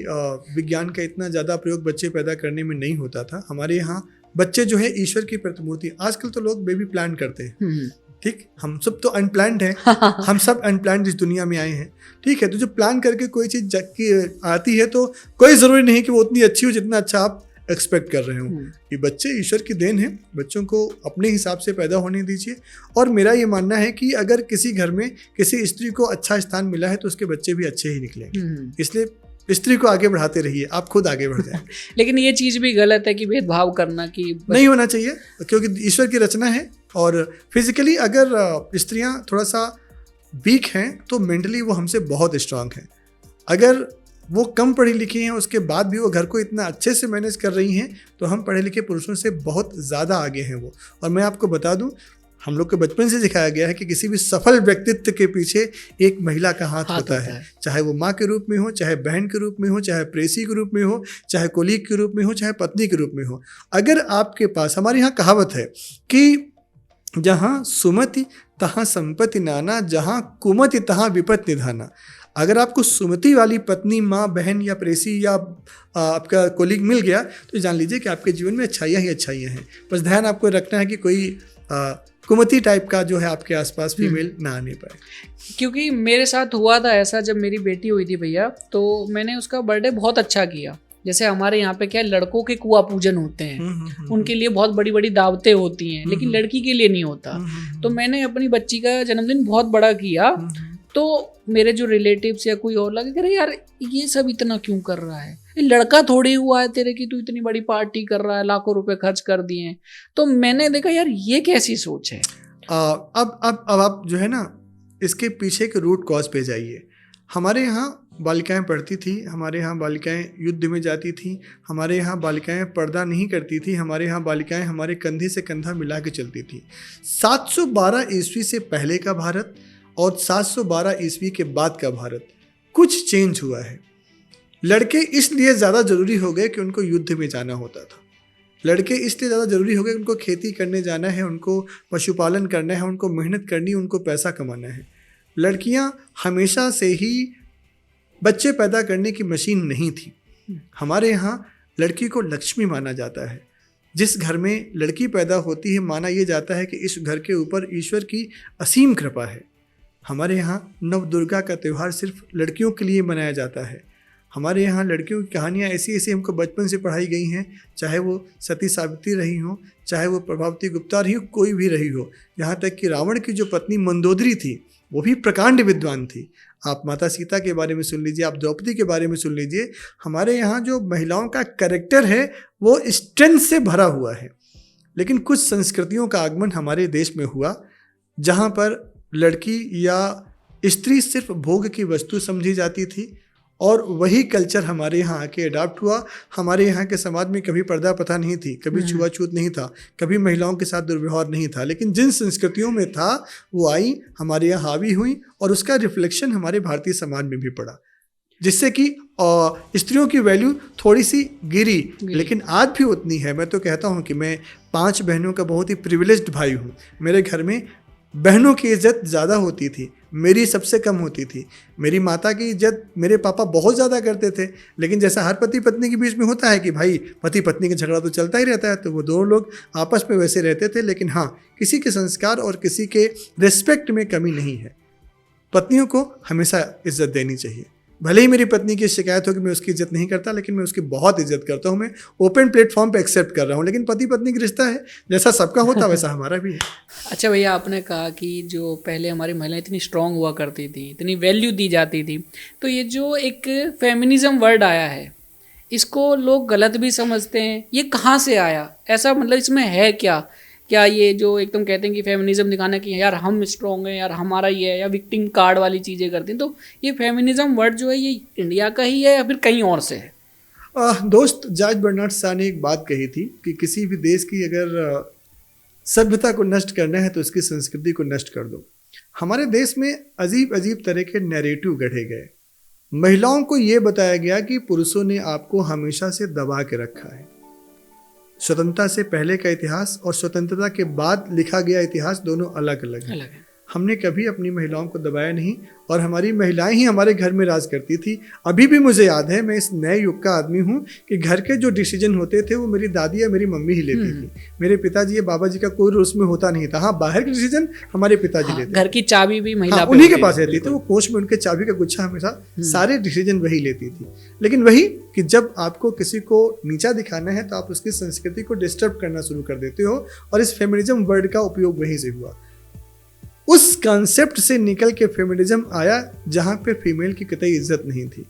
Speaker 2: विज्ञान का इतना ज़्यादा प्रयोग बच्चे पैदा करने में नहीं होता था। हमारे यहाँ बच्चे जो है ईश्वर की प्रतिमूर्ति। आजकल तो लोग बेबी प्लान करते हैं, ठीक, हम सब तो अनप्लान्ड हैं। हम सब अनप्लान्ड इस दुनिया में आए हैं, ठीक है। तो जो प्लान करके कोई चीज़ आती है तो कोई ज़रूरी नहीं कि वो उतनी अच्छी हो जितना अच्छा आप एक्सपेक्ट कर रहे हो। ये बच्चे ईश्वर की देन है, बच्चों को अपने हिसाब से पैदा होने दीजिए। और मेरा ये मानना है कि अगर किसी घर में किसी स्त्री को अच्छा स्थान मिला है तो उसके बच्चे भी अच्छे ही निकलेंगे। इसलिए स्त्री को आगे बढ़ाते रहिए, आप खुद आगे बढ़ जाएंगे।
Speaker 1: लेकिन ये चीज़ भी गलत है कि भेदभाव करना, कि
Speaker 2: नहीं होना चाहिए, क्योंकि ईश्वर की रचना है। और फिजिकली अगर स्त्रियां थोड़ा सा वीक हैं तो मेंटली वो हमसे बहुत स्ट्रांग हैं। अगर वो कम पढ़ी लिखी हैं, उसके बाद भी वो घर को इतना अच्छे से मैनेज कर रही हैं, तो हम पढ़े लिखे पुरुषों से बहुत ज़्यादा आगे हैं वो। और मैं आपको बता दूं, हम लोग को बचपन से सिखाया गया है कि किसी भी सफल व्यक्तित्व के पीछे एक महिला का हाथ होता है, चाहे वो माँ के रूप में हो, चाहे बहन के रूप में हो, चाहे प्रेसी के रूप में हो, चाहे कोलीग के रूप में हो, चाहे पत्नी के रूप में हो। अगर आपके पास, हमारे यहाँ कहावत है कि जहाँ सुमति तहाँ संपत्ति नाना, जहाँ कुमति तहाँ विपत निधाना। अगर आपको सुमति वाली पत्नी, माँ, बहन या प्रेसी या आपका कोलीग मिल गया तो जान लीजिए कि आपके जीवन में अच्छाइयाँ ही अच्छाइयाँ हैं। बस ध्यान आपको रखना है कि कोई कुमति टाइप का जो है आपके आसपास फीमेल ना आने पाए।
Speaker 1: क्योंकि मेरे साथ हुआ था ऐसा, जब मेरी बेटी हुई थी भैया, तो मैंने उसका बर्थडे बहुत अच्छा किया। जैसे हमारे यहाँ पे क्या है, लड़कों के कुआ पूजन होते हैं, उनके लिए बहुत बड़ी बड़ी दावतें होती हैं, लेकिन लड़की के लिए नहीं होता। तो मैंने अपनी बच्ची का जन्मदिन बहुत बड़ा किया। तो मेरे जो रिलेटिव्स या कोई और लगे, अरे यार ये सब इतना क्यों कर रहा है, ये लड़का थोड़ी हुआ है तेरे की, तू इतनी बड़ी पार्टी कर रहा है, लाखों रुपए खर्च कर दिए हैं। तो मैंने देखा यार ये कैसी सोच है।
Speaker 2: अब आप जो है ना, इसके पीछे के रूट कॉज पे जाइए। हमारे यहाँ बालिकाएं पढ़ती थी, हमारे यहाँ बालिकाएं युद्ध में जाती थी, हमारे यहाँ बालिकाएं पर्दा नहीं करती थी, हमारे यहाँ बालिकाएं हमारे कंधे से कंधा मिला के चलती थी। 712 ईस्वी से पहले का भारत और 712 ईस्वी के बाद का भारत, कुछ चेंज हुआ है। लड़के इसलिए ज़्यादा ज़रूरी हो गए कि उनको युद्ध में जाना होता था। लड़के इसलिए ज़्यादा ज़रूरी हो गए, उनको खेती करने जाना है, उनको पशुपालन करना है, उनको मेहनत करनी, उनको पैसा कमाना है। लड़कियां हमेशा से ही बच्चे पैदा करने की मशीन नहीं थी। हमारे यहाँ लड़की को लक्ष्मी माना जाता है। जिस घर में लड़की पैदा होती है, माना यह जाता है कि इस घर के ऊपर ईश्वर की असीम कृपा है। हमारे यहाँ नव दुर्गा का त्यौहार सिर्फ लड़कियों के लिए मनाया जाता है। हमारे यहाँ लड़कियों की कहानियाँ ऐसी ऐसी हमको बचपन से पढ़ाई गई हैं, चाहे वो सती सावित्री रही हो, चाहे वो प्रभावती गुप्ता रही हो, कोई भी रही हो। यहाँ तक कि रावण की जो पत्नी मंदोदरी थी, वो भी प्रकांड विद्वान थी। आप माता सीता के बारे में सुन लीजिए, आप द्रौपदी के बारे में सुन लीजिए। हमारे यहाँ जो महिलाओं का कैरेक्टर है वो स्ट्रेंथ से भरा हुआ है। लेकिन कुछ संस्कृतियों का आगमन हमारे देश में हुआ, जहाँ पर लड़की या स्त्री सिर्फ भोग की वस्तु समझी जाती थी, और वही कल्चर हमारे यहाँ आके अडॉप्ट हुआ। हमारे यहाँ के समाज में कभी पर्दा प्रथा नहीं थी, कभी छुआछूत नहीं था, कभी महिलाओं के साथ दुर्व्यवहार नहीं था। लेकिन जिन संस्कृतियों में था वो आई, हमारे यहाँ हावी हुई, और उसका रिफ्लेक्शन हमारे भारतीय समाज में भी पड़ा, जिससे कि स्त्रियों की वैल्यू थोड़ी सी गिरी, लेकिन आज भी उतनी है। मैं तो कहता हूँ कि मैं 5 बहनों का बहुत ही प्रिविलेज्ड भाई हूँ। मेरे घर में बहनों की इज्जत ज़्यादा होती थी, मेरी सबसे कम होती थी। मेरी माता की इज्जत मेरे पापा बहुत ज़्यादा करते थे, लेकिन जैसा हर पति पत्नी के बीच में होता है कि भाई पति पत्नी का झगड़ा तो चलता ही रहता है, तो वो दोनों लोग आपस में वैसे रहते थे। लेकिन हाँ, किसी के संस्कार और किसी के रिस्पेक्ट में कमी नहीं है। पत्नियों को हमेशा इज्जत देनी चाहिए। भले ही मेरी पत्नी की शिकायत हो कि मैं उसकी इज्जत नहीं करता, लेकिन मैं उसकी बहुत इज्जत करता हूँ। मैं ओपन प्लेटफॉर्म पे एक्सेप्ट कर रहा हूँ, लेकिन पति पत्नी का रिश्ता है, जैसा सबका होता वैसा हमारा भी है।
Speaker 1: अच्छा भैया, आपने कहा कि जो पहले हमारी महिलाएं इतनी स्ट्रांग हुआ करती थी, इतनी वैल्यू दी जाती थी, तो ये जो एक फेमिनिज्म वर्ड आया है, इसको लोग गलत भी समझते हैं। ये कहाँ से आया? ऐसा मतलब इसमें है क्या? क्या ये जो एकदम कहते हैं कि फेमिनिज्म दिखाना कि यार हम स्ट्रॉन्ग हैं, यार हमारा ही है, या विक्टिम कार्ड वाली चीज़ें करते हैं, तो ये फेमिनिज्म वर्ड जो है ये इंडिया का ही है या फिर कहीं और से है?
Speaker 2: दोस्त, जॉर्ज बर्नार्ड शॉ ने एक बात कही थी कि किसी भी देश की अगर सभ्यता को नष्ट करना है तो उसकी संस्कृति को नष्ट कर दो। हमारे देश में अजीब अजीब तरह के नैरेटिव गढ़े गए। महिलाओं को ये बताया गया कि पुरुषों ने आपको हमेशा से दबा के रखा है। स्वतंत्रता से पहले का इतिहास और स्वतंत्रता के बाद लिखा गया इतिहास दोनों अलग अलग है। हमने कभी अपनी महिलाओं को दबाया नहीं, और हमारी महिलाएं ही हमारे घर में राज करती थी। अभी भी मुझे याद है, मैं इस नए युग का आदमी हूँ, कि घर के जो डिसीजन होते थे वो मेरी दादी या मेरी मम्मी ही लेती थी। मेरे पिताजी या बाबा जी का कोई रोल उसमें होता नहीं था। हाँ, बाहर के डिसीजन हमारे पिताजी लेते।
Speaker 1: घर की चाबी भी महिला
Speaker 2: उन्हीं के पास रहती थी। वो कोच में उनके चाबी का गुच्छा हमेशा सारे डिसीजन वही लेती थी। लेकिन वही कि जब आपको किसी को नीचा दिखाना है तो आप उसकी संस्कृति को डिस्टर्ब करना शुरू कर देते हो, और इस फेमिनिज्म वर्ड का उपयोग वहीं से हुआ। उस कॉन्सेप्ट से निकल के फेमिनिज्म आया जहाँ पे फीमेल की कतई इज्जत नहीं थी।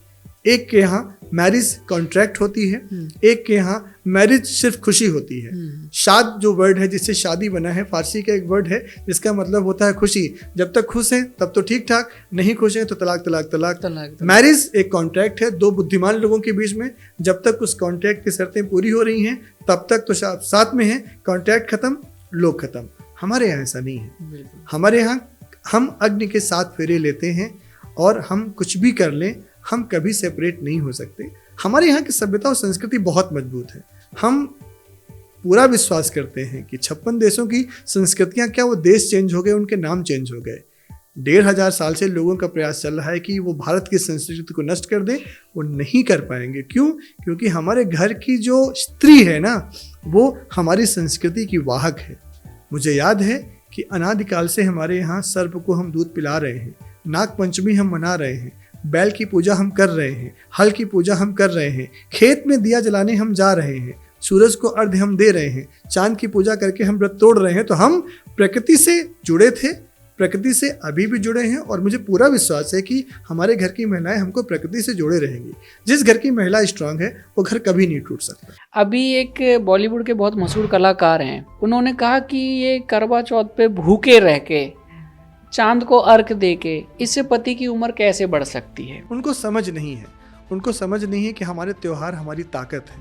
Speaker 2: एक के यहाँ मैरिज कॉन्ट्रैक्ट होती है, एक के यहाँ मैरिज सिर्फ खुशी होती है। शाद जो वर्ड है जिससे शादी बना है, फारसी का एक वर्ड है जिसका मतलब होता है खुशी। जब तक खुश हैं तब तो ठीक ठाक, नहीं खुश हैं तो तलाक तलाक तलाक। मैरिज एक कॉन्ट्रैक्ट है दो बुद्धिमान लोगों के बीच में, जब तक उस कॉन्ट्रैक्ट की शर्तें पूरी हो रही हैं तब तक तो साथ में है, कॉन्ट्रैक्ट खत्म लोग खत्म। हमारे यहाँ ऐसा नहीं है। हमारे यहाँ हम अग्नि के 7 फेरे लेते हैं और हम कुछ भी कर लें हम कभी सेपरेट नहीं हो सकते। हमारे यहाँ की सभ्यता और संस्कृति बहुत मजबूत है। हम पूरा विश्वास करते हैं कि 56 देशों की संस्कृतियाँ, क्या वो देश चेंज हो गए, उनके नाम चेंज हो गए। 1500 साल से लोगों का प्रयास चल रहा है कि वो भारत की संस्कृति को नष्ट कर दें, वो नहीं कर पाएंगे। क्यों? क्योंकि हमारे घर की जो स्त्री है ना, वो हमारी संस्कृति की वाहक है। मुझे याद है कि अनादिकाल से हमारे यहाँ सर्प को हम दूध पिला रहे हैं, नाग पंचमी हम मना रहे हैं, बैल की पूजा हम कर रहे हैं, हल की पूजा हम कर रहे हैं, खेत में दिया जलाने हम जा रहे हैं, सूरज को अर्घ्य हम दे रहे हैं, चांद की पूजा करके हम व्रत तोड़ रहे हैं। तो हम प्रकृति से जुड़े थे, प्रकृति से अभी भी जुड़े हैं और मुझे पूरा विश्वास है कि हमारे घर की महिलाएं हमको प्रकृति से जोड़े रहेंगी। जिस घर की महिला स्ट्रांग है वो घर कभी नहीं टूट सकता।
Speaker 1: अभी एक बॉलीवुड के बहुत मशहूर कलाकार हैं, उन्होंने कहा कि ये करवा चौथ पे भूखे रह के चांद को अर्घ दे के इससे पति की उम्र कैसे बढ़ सकती है।
Speaker 2: उनको समझ नहीं है, उनको समझ नहीं है कि हमारे त्योहार हमारी ताकत है,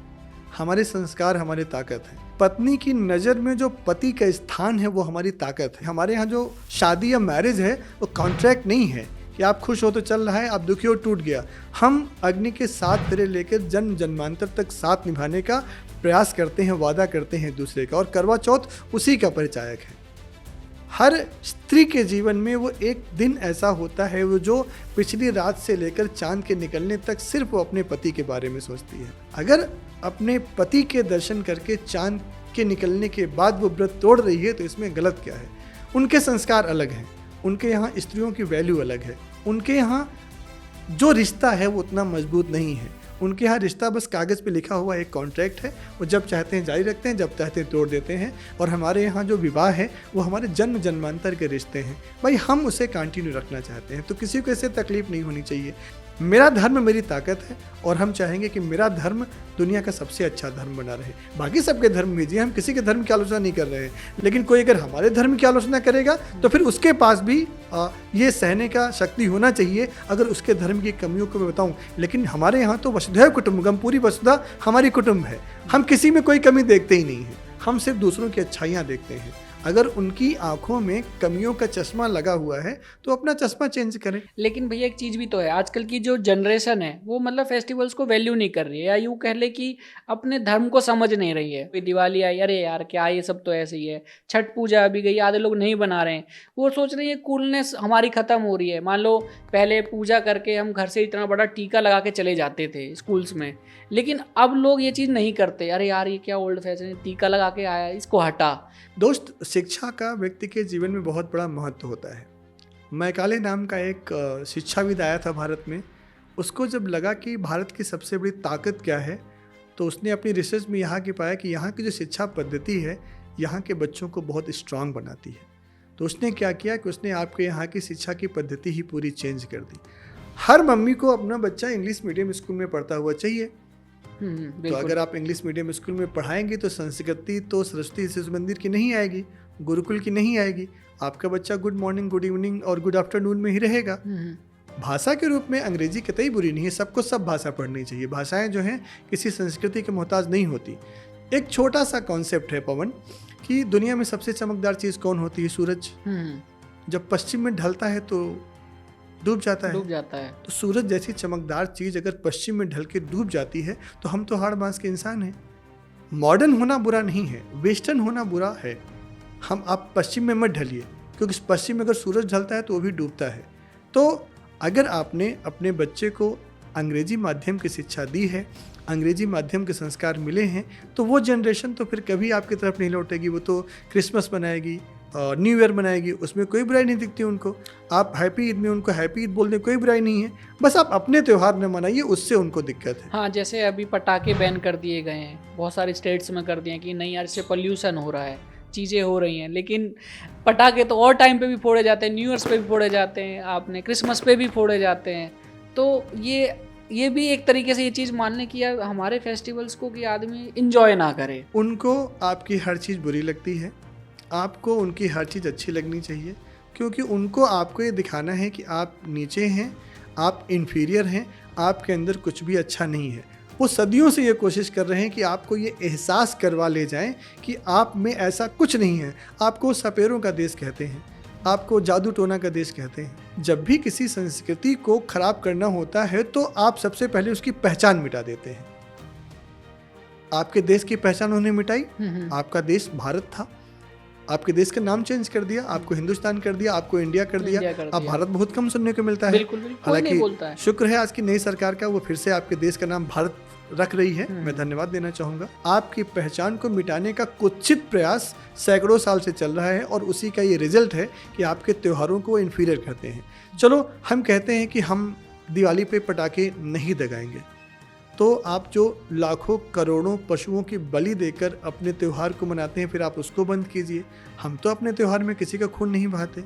Speaker 2: हमारे संस्कार हमारी ताकत है। पत्नी की नज़र में जो पति का स्थान है वो हमारी ताकत है। हमारे यहाँ जो शादी या मैरिज है वो कॉन्ट्रैक्ट नहीं है कि आप खुश हो तो चल रहा है, आप दुखी हो टूट गया। हम अग्नि के 7 फेरे लेकर जन्म जन्मांतर तक साथ निभाने का प्रयास करते हैं, वादा करते हैं दूसरे का, और करवा चौथ उसी का परिचायक है। हर स्त्री के जीवन में वो एक दिन ऐसा होता है वो जो पिछली रात से लेकर चांद के निकलने तक सिर्फ वो अपने पति के बारे में सोचती है। अगर अपने पति के दर्शन करके चांद के निकलने के बाद वो व्रत तोड़ रही है तो इसमें गलत क्या है? उनके संस्कार अलग हैं, उनके यहाँ स्त्रियों की वैल्यू अलग है, उनके यहाँ जो रिश्ता है वो उतना मजबूत नहीं है। उनके यहाँ रिश्ता बस कागज़ पे लिखा हुआ एक कॉन्ट्रैक्ट है, वो जब चाहते हैं जारी रखते हैं, जब चाहते हैं तोड़ देते हैं। और हमारे यहाँ जो विवाह है वो हमारे जन्म जन्मांतर के रिश्ते हैं भाई, हम उसे कंटिन्यू रखना चाहते हैं। तो किसी को इससे तकलीफ नहीं होनी चाहिए। मेरा धर्म मेरी ताकत है और हम चाहेंगे कि मेरा धर्म दुनिया का सबसे अच्छा धर्म बना रहे। बाकी सबके धर्म कीजिए, हम किसी के धर्म की आलोचना नहीं कर रहे हैं, लेकिन कोई अगर हमारे धर्म की आलोचना करेगा तो फिर उसके पास भी ये सहने का शक्ति होना चाहिए अगर उसके धर्म की कमियों को मैं बताऊं। लेकिन हमारे यहाँ तो वसुधैव कुटुंबकम, पूरी वसुधा हमारी कुटुंब है। हम किसी में कोई कमी देखते ही नहीं है, हम सिर्फ दूसरों की अच्छाइयाँ देखते हैं। अगर उनकी आंखों में कमियों का चश्मा लगा हुआ है तो अपना चश्मा चेंज करें।
Speaker 1: लेकिन भैया एक चीज़ भी तो है, आजकल की जो जनरेशन है वो मतलब फेस्टिवल्स को वैल्यू नहीं कर रही है, या यूँ कह ले कि अपने धर्म को समझ नहीं रही है। कोई दिवाली आई, अरे यार क्या ये सब तो ऐसे ही है। छठ पूजा अभी गई, आधे लोग नहीं बना रहे हैं, वो सोच रहे हैं कूलनेस हमारी ख़त्म हो रही है। मान लो पहले पूजा करके हम घर से इतना बड़ा टीका लगा के चले जाते थे स्कूल्स में, लेकिन अब लोग ये चीज़ नहीं करते। अरे यार ये क्या ओल्ड फैशन है, टीका लगा के आया, इसको हटा।
Speaker 2: दोस्त, शिक्षा का व्यक्ति के जीवन में बहुत बड़ा महत्व होता है। मैकाले नाम का एक शिक्षाविद आया था भारत में। उसको जब लगा कि भारत की सबसे बड़ी ताकत क्या है तो उसने अपनी रिसर्च में यहाँ की पाया कि यहाँ की जो शिक्षा पद्धति है यहाँ के बच्चों को बहुत स्ट्रांग बनाती है। तो उसने क्या किया कि उसने आपके यहाँ की शिक्षा की पद्धति ही पूरी चेंज कर दी। हर मम्मी को अपना बच्चा इंग्लिश मीडियम स्कूल में पढ़ता हुआ चाहिए। तो अगर आप इंग्लिश मीडियम स्कूल में पढ़ाएंगे तो संस्कृति तो सरस्वती शिशु मंदिर की नहीं आएगी, गुरुकुल की नहीं आएगी। आपका बच्चा गुड मॉर्निंग, गुड इवनिंग और गुड आफ्टरनून में ही रहेगा। भाषा के रूप में अंग्रेजी कतई बुरी नहीं है, सबको सब भाषा पढ़नी चाहिए। भाषाएं जो हैं किसी संस्कृति के मोहताज नहीं होती। एक छोटा सा कॉन्सेप्ट है पवन कि दुनिया में सबसे चमकदार चीज़ कौन होती है? सूरज। जब पश्चिम में ढलता है तो डूब जाता है। तो सूरज जैसी चमकदार चीज़ अगर पश्चिम में ढल के डूब जाती है तो हम तो हाड़ मांस के इंसान हैं। मॉडर्न होना बुरा नहीं है, वेस्टर्न होना बुरा है। आप पश्चिम में मत ढलिए, क्योंकि पश्चिम में अगर सूरज ढलता है तो वो भी डूबता है। तो अगर आपने अपने बच्चे को अंग्रेजी माध्यम की शिक्षा दी है, अंग्रेजी माध्यम के संस्कार मिले हैं, तो वो जनरेशन तो फिर कभी आपकी तरफ नहीं लौटेगी। वो तो क्रिसमस मनाएगी, न्यू ईयर मनाएगी, उसमें कोई बुराई नहीं दिखती उनको। आप हैप्पी ईद में उनको हैप्पी ईद बोलने कोई बुराई नहीं है, बस आप अपने त्यौहार न मनाइए, उससे उनको दिक्कत है।
Speaker 1: हाँ, जैसे अभी पटाखे बैन कर दिए गए हैं, बहुत सारे स्टेट्स में कर दिए हैं कि नहीं यार इससे पोल्यूशन हो रहा है, चीज़ें हो रही हैं। लेकिन पटाखे तो और टाइम पे भी फोड़े जाते हैं, न्यू ईयर्स पे भी फोड़े जाते हैं, आपने क्रिसमस पे भी फोड़े जाते हैं। तो ये ये भी एक तरीके से ये चीज़ मान लें कि यार हमारे फेस्टिवल्स को कि आदमी इंजॉय ना करे।
Speaker 2: उनको आपकी हर चीज़ बुरी लगती है, आपको उनकी हर चीज़ अच्छी लगनी चाहिए, क्योंकि उनको आपको ये दिखाना है कि आप नीचे हैं, आप इन्फीरियर हैं, आपके अंदर कुछ भी अच्छा नहीं है। वो सदियों से ये कोशिश कर रहे हैं कि आपको ये एहसास करवा ले जाएं कि आप में ऐसा कुछ नहीं है। आपको सपेरों का देश कहते हैं, आपको जादू टोना का देश कहते हैं। जब भी किसी संस्कृति को खराब करना होता है तो आप सबसे पहले उसकी पहचान मिटा देते हैं। आपके देश की पहचान उन्होंने मिटाई, आपका देश भारत था, आपके देश का नाम चेंज कर दिया, आपको हिंदुस्तान कर दिया, आपको इंडिया कर दिया। अब भारत बहुत कम सुनने को मिलता है।
Speaker 1: बिल्कुल, कोई नहीं बोलता है।
Speaker 2: शुक्र है आज की नई सरकार का, वो फिर से आपके देश का नाम भारत रख रही है। मैं धन्यवाद देना चाहूँगा। आपकी पहचान को मिटाने का कुत्सित प्रयास सैकड़ों साल से चल रहा है और उसी का ये रिजल्ट है कि आपके त्योहारों को इन्फीरियर करते हैं। चलो हम कहते हैं कि हम दिवाली पे पटाखे नहीं दगाएंगे, तो आप जो लाखों करोड़ों पशुओं की बलि देकर अपने त्यौहार को मनाते हैं फिर आप उसको बंद कीजिए। हम तो अपने त्यौहार में किसी का खून नहीं बहाते,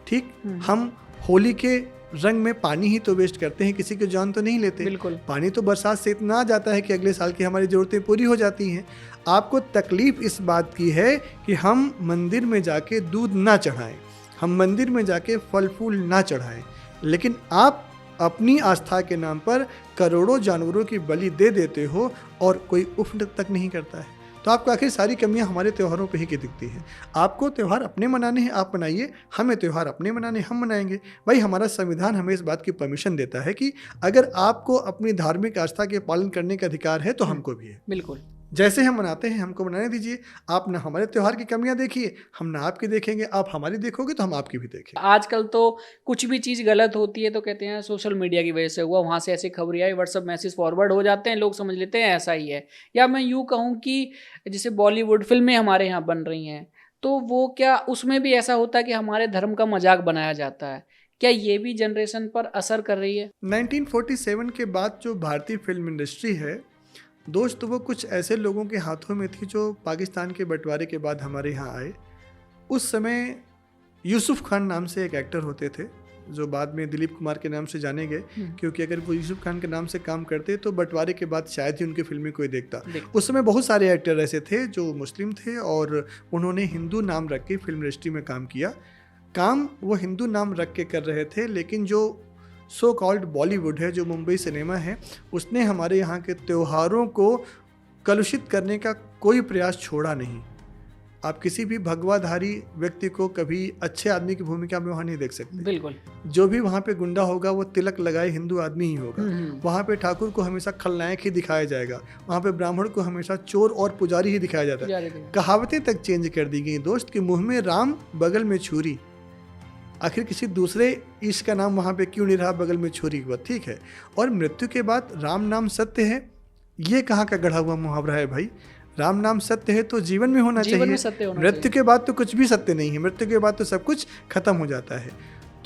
Speaker 2: ठीक। हम होली के रंग में पानी ही तो वेस्ट करते हैं, किसी की जान तो नहीं लेते।
Speaker 1: बिल्कुल।
Speaker 2: पानी तो बरसात से इतना आ जाता है कि अगले साल की हमारी ज़रूरतें पूरी हो जाती हैं। आपको तकलीफ़ इस बात की है कि हम मंदिर में जाके दूध ना चढ़ाएं, हम मंदिर में जाके फल फूल ना चढ़ाएं, लेकिन आप अपनी आस्था के नाम पर करोड़ों जानवरों की बलि दे देते हो और कोई उफ तक नहीं करता है। तो आपको आखिर सारी कमियां हमारे त्योहारों पे ही की दिखती हैं। आपको त्यौहार अपने मनाने हैं, आप मनाइए, हमें त्यौहार अपने मनाने हम मनाएंगे। भाई हमारा संविधान हमें इस बात की परमिशन देता है कि अगर आपको अपनी धार्मिक आस्था के पालन करने का अधिकार है तो हमको भी है।
Speaker 1: बिल्कुल,
Speaker 2: जैसे हम मनाते हैं हमको मनाने दीजिए। आप ना हमारे त्यौहार की कमियां देखिए, हम ना आपकी देखेंगे। आप हमारी देखोगे तो हम आपकी भी देखेंगे।
Speaker 1: आजकल तो कुछ भी चीज़ गलत होती है तो कहते हैं सोशल मीडिया की वजह से हुआ, वहाँ से ऐसी खबरें आई, व्हाट्सएप मैसेज फॉरवर्ड हो जाते हैं, लोग समझ लेते हैं ऐसा ही है। या मैं यूँ कहूँ कि जैसे बॉलीवुड फिल्में हमारे यहाँ बन रही हैं, तो वो क्या उसमें भी ऐसा होता है कि हमारे धर्म का मजाक बनाया जाता है? क्या ये भी जनरेशन पर असर कर रही है?
Speaker 2: 1947 के बाद जो भारतीय फिल्म इंडस्ट्री है दोस्त, वो कुछ ऐसे लोगों के हाथों में थी जो पाकिस्तान के बंटवारे के बाद हमारे यहाँ आए। उस समय यूसुफ खान नाम से एक एक्टर होते थे जो बाद में दिलीप कुमार के नाम से जाने गए, क्योंकि अगर वो यूसुफ खान के नाम से काम करते तो बंटवारे के बाद शायद ही उनकी फिल्में कोई देखता। उस समय बहुत सारे एक्टर ऐसे थे जो मुस्लिम थे और उन्होंने हिंदू नाम रख के फिल्म इंडस्ट्री में काम किया। काम वो हिंदू नाम रख के कर रहे थे, लेकिन जो सो कॉल्ड बॉलीवुड है, जो मुंबई सिनेमा है, उसने हमारे यहाँ के त्योहारों को कलुषित करने का कोई प्रयास छोड़ा नहीं। आप किसी भी भगवाधारी व्यक्ति को कभी अच्छे आदमी की भूमिका में वहाँ नहीं देख सकते।
Speaker 1: बिल्कुल।
Speaker 2: जो भी वहाँ पे गुंडा होगा वो तिलक लगाए हिंदू आदमी ही होगा। वहाँ पे ठाकुर को हमेशा खलनायक ही दिखाया जाएगा, वहाँ पे ब्राह्मण को हमेशा चोर और पुजारी ही दिखाया जाता है। कहावतें तक चेंज कर दी गई दोस्त कि मुँह में राम बगल में छुरी। आखिर किसी दूसरे ईश का नाम वहाँ पे क्यों नहीं रहा बगल में छुरी हुआ, ठीक है। और मृत्यु के बाद राम नाम सत्य है, ये कहाँ का गढ़ा हुआ मुहावरा है भाई। राम नाम सत्य है तो जीवन में होना चाहिए। मृत्यु के बाद तो कुछ भी सत्य नहीं है, मृत्यु के बाद तो सब कुछ खत्म हो जाता है।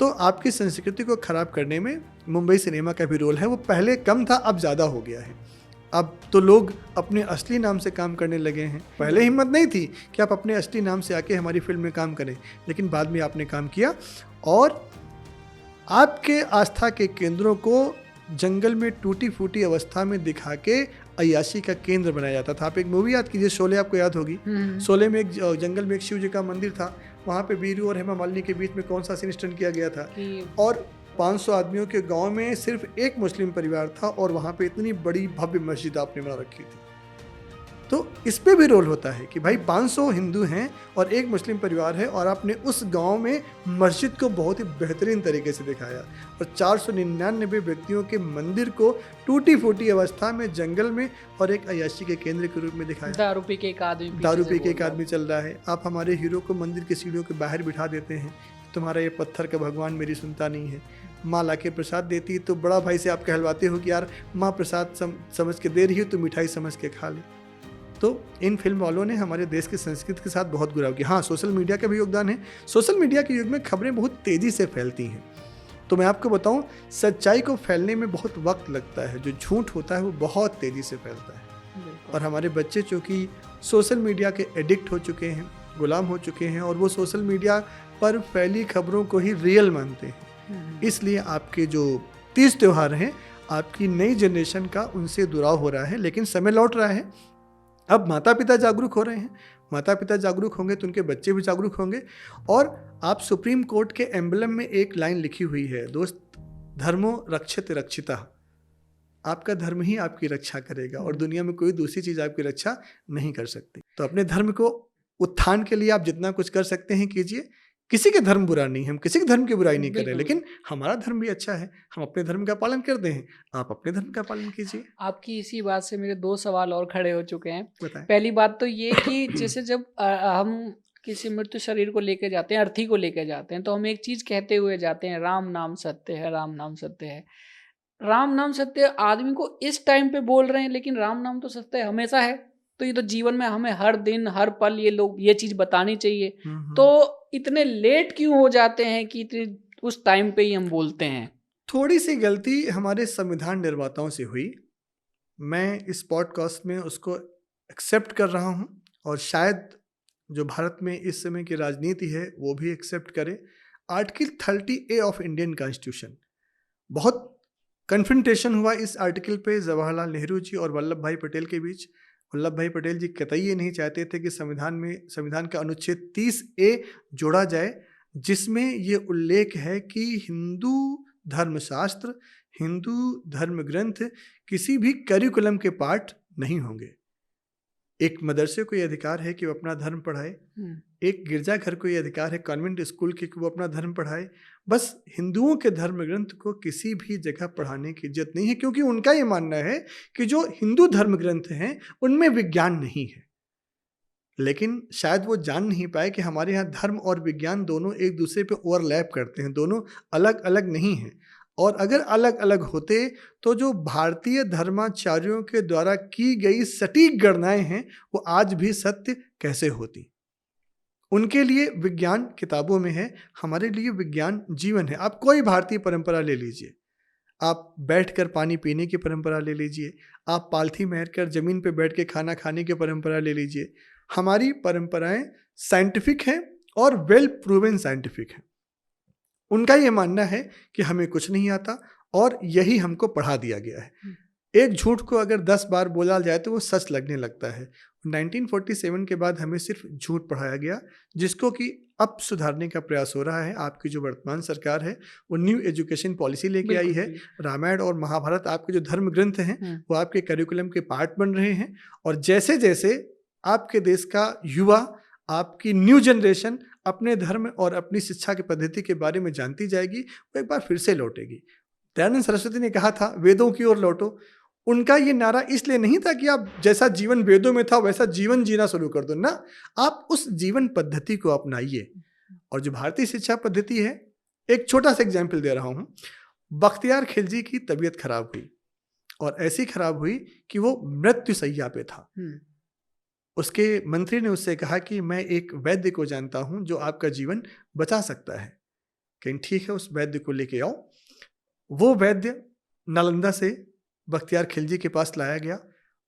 Speaker 2: तो आपकी संस्कृति को खराब करने में मुंबई सिनेमा का भी रोल है। वो पहले कम था, अब ज़्यादा हो गया है। अब तो लोग अपने असली नाम से काम करने लगे हैं। पहले हिम्मत नहीं थी कि आप अपने असली नाम से आके हमारी फिल्म में काम करें, लेकिन बाद में आपने काम किया और आपके आस्था के केंद्रों को जंगल में टूटी फूटी अवस्था में दिखा के अय्याशी का केंद्र बनाया जाता था। आप एक मूवी याद कीजिए, शोले, आपको याद होगी। शोले में एक जंगल में एक शिव जी का मंदिर था, वहाँ पे वीरू और हेमा मालिनी के बीच में कौन सा सीन स्टंट किया गया था, और 500 आदमियों के गांव में सिर्फ एक मुस्लिम परिवार था और वहाँ पे इतनी बड़ी भव्य मस्जिद आपने बना रखी थी। तो इस पे भी रोल होता है कि भाई 500 हिंदू हैं और एक मुस्लिम परिवार है और आपने उस गांव में मस्जिद को बहुत ही बेहतरीन तरीके से दिखाया और 499 व्यक्तियों के मंदिर को टूटी फूटी अवस्था में जंगल में और एक अय्याशी के केंद्र के रूप में दिखाया।
Speaker 1: दारू पी के एक आदमी
Speaker 2: चल रहा है। आप हमारे हीरो को मंदिर की सीढ़ियों के बाहर बिठा देते हैं, तुम्हारा ये पत्थर का भगवान मेरी सुनता नहीं है। माँ लाके प्रसाद देती तो बड़ा भाई से आप कहलवाते हो कि यार माँ प्रसाद समझ के दे रही हो तो मिठाई समझ के खा ले। तो इन फिल्म वालों ने हमारे देश की संस्कृति के साथ बहुत बुरा किया। हाँ, सोशल मीडिया का भी योगदान है। सोशल मीडिया के युग में खबरें बहुत तेज़ी से फैलती हैं। तो मैं आपको बताऊं, सच्चाई को फैलने में बहुत वक्त लगता है, जो झूठ होता है वो बहुत तेज़ी से फैलता है। और हमारे बच्चे चूँकि सोशल मीडिया के एडिक्ट हो चुके हैं, गुलाम हो चुके हैं, और वो सोशल मीडिया पर फैली खबरों को ही रियल मानते हैं। इसलिए आपके जो 30 त्यौहार हैं आपकी नई जनरेशन का उनसे दुराव हो रहा है, लेकिन समय लौट रहा है। अब माता पिता जागरूक हो रहे हैं, माता पिता जागरूक होंगे तो उनके बच्चे भी जागरूक होंगे। और आप सुप्रीम कोर्ट के एम्बलम में एक लाइन लिखी हुई है, दोस्त, धर्मो रक्षित रक्षिता। आपका धर्म ही आपकी रक्षा करेगा और दुनिया में कोई दूसरी चीज़ आपकी रक्षा नहीं कर सकती। तो अपने धर्म को उत्थान के लिए आप जितना कुछ कर सकते हैं कीजिए। किसी के धर्म बुरा नहीं है, हम किसी के धर्म की बुराई नहीं कर रहे, लेकिन हमारा धर्म भी अच्छा है, हम अपने धर्म का पालन करते हैं, आप अपने धर्म का पालन कीजिए।
Speaker 1: आपकी इसी बात से मेरे 2 सवाल और खड़े हो चुके हैं।
Speaker 2: बताएं।
Speaker 1: पहली बात तो ये कि जैसे जब हम किसी मृत्यु शरीर को लेके जाते हैं, अर्थी को लेके जाते हैं, तो हम एक चीज़ कहते हुए जाते हैं, राम नाम सत्य है, राम नाम सत्य है। राम नाम सत्य आदमी को इस टाइम पे बोल रहे हैं, लेकिन राम नाम तो सत्य हमेशा है। तो ये तो जीवन में हमें हर दिन हर पल ये चीज़ बतानी चाहिए। तो इतने लेट क्यों हो जाते हैं कि इतने उस टाइम पे ही हम बोलते हैं?
Speaker 2: थोड़ी सी गलती हमारे संविधान निर्माताओं से हुई, मैं इस पॉडकास्ट में उसको एक्सेप्ट कर रहा हूँ और शायद जो भारत में इस समय की राजनीति है वो भी एक्सेप्ट करे। Article 30A of Indian constitution, बहुत कन्फ्रंटेशन हुआ इस आर्टिकल पे जवाहरलाल नेहरू जी और वल्लभ भाई पटेल के बीच। वल्लभ भाई पटेल जी कतई ये नहीं चाहते थे कि संविधान का अनुच्छेद 30A जोड़ा जाए, जिसमें ये उल्लेख है कि हिंदू धर्मशास्त्र, हिंदू धर्म ग्रंथ किसी भी करिकुलम के पार्ट नहीं होंगे। एक मदरसे को ये अधिकार है कि वो अपना धर्म पढ़ाए, एक गिरजाघर को ये अधिकार है, कॉन्वेंट स्कूल के, कि वो अपना धर्म पढ़ाए। बस हिंदुओं के धर्म ग्रंथ को किसी भी जगह पढ़ाने की इज्जत नहीं है, क्योंकि उनका ये मानना है कि जो हिंदू धर्म ग्रंथ हैं उनमें विज्ञान नहीं है। लेकिन शायद वो जान नहीं पाए कि हमारे यहाँ धर्म और विज्ञान दोनों एक दूसरे पे ओवरलैप करते हैं, दोनों अलग अलग नहीं हैं। और अगर अलग अलग होते तो जो भारतीय धर्माचार्यों के द्वारा की गई सटीक गणनाएं हैं वो आज भी सत्य कैसे होती। उनके लिए विज्ञान किताबों में है, हमारे लिए विज्ञान जीवन है। आप कोई भारतीय परंपरा ले लीजिए, आप बैठकर पानी पीने की परंपरा ले लीजिए, आप पालथी महर कर जमीन पे बैठ के खाना खाने की परंपरा ले लीजिए। हमारी परंपराएं साइंटिफिक हैं और वेल प्रूवन साइंटिफिक हैं। उनका ये मानना है कि हमें कुछ नहीं आता और यही हमको पढ़ा दिया गया है। एक झूठ को अगर 10 बार बोला जाए तो वो सच लगने लगता है। 1947 के बाद हमें सिर्फ झूठ पढ़ाया गया, जिसको कि अब सुधारने का प्रयास हो रहा है। आपकी जो वर्तमान सरकार है वो न्यू एजुकेशन पॉलिसी लेके आई है। रामायण और महाभारत आपके जो धर्म ग्रंथ हैं वो आपके करिकुलम के पार्ट बन रहे हैं। और जैसे जैसे आपके देश का युवा, आपकी न्यू जनरेशन अपने धर्म और अपनी शिक्षा की पद्धति के बारे में जानती जाएगी, वो एक बार फिर से लौटेगी। दयानंद सरस्वती ने कहा था वेदों की ओर लौटो। उनका ये नारा इसलिए नहीं था कि आप जैसा जीवन वेदों में था वैसा जीवन जीना शुरू कर दो, ना, आप उस जीवन पद्धति को अपनाइए। और जो भारतीय शिक्षा पद्धति है, एक छोटा सा एग्जाम्पल दे रहा हूँ। बख्तियार खिलजी की तबीयत खराब हुई और ऐसी खराब हुई कि वो मृत्युशैया पे था। उसके मंत्री ने उससे कहा कि मैं एक वैद्य को जानता हूं जो आपका जीवन बचा सकता है। कहीं ठीक है, उस वैद्य को लेके आओ। वो वैद्य नालंदा से बख्तियार खिलजी के पास लाया गया।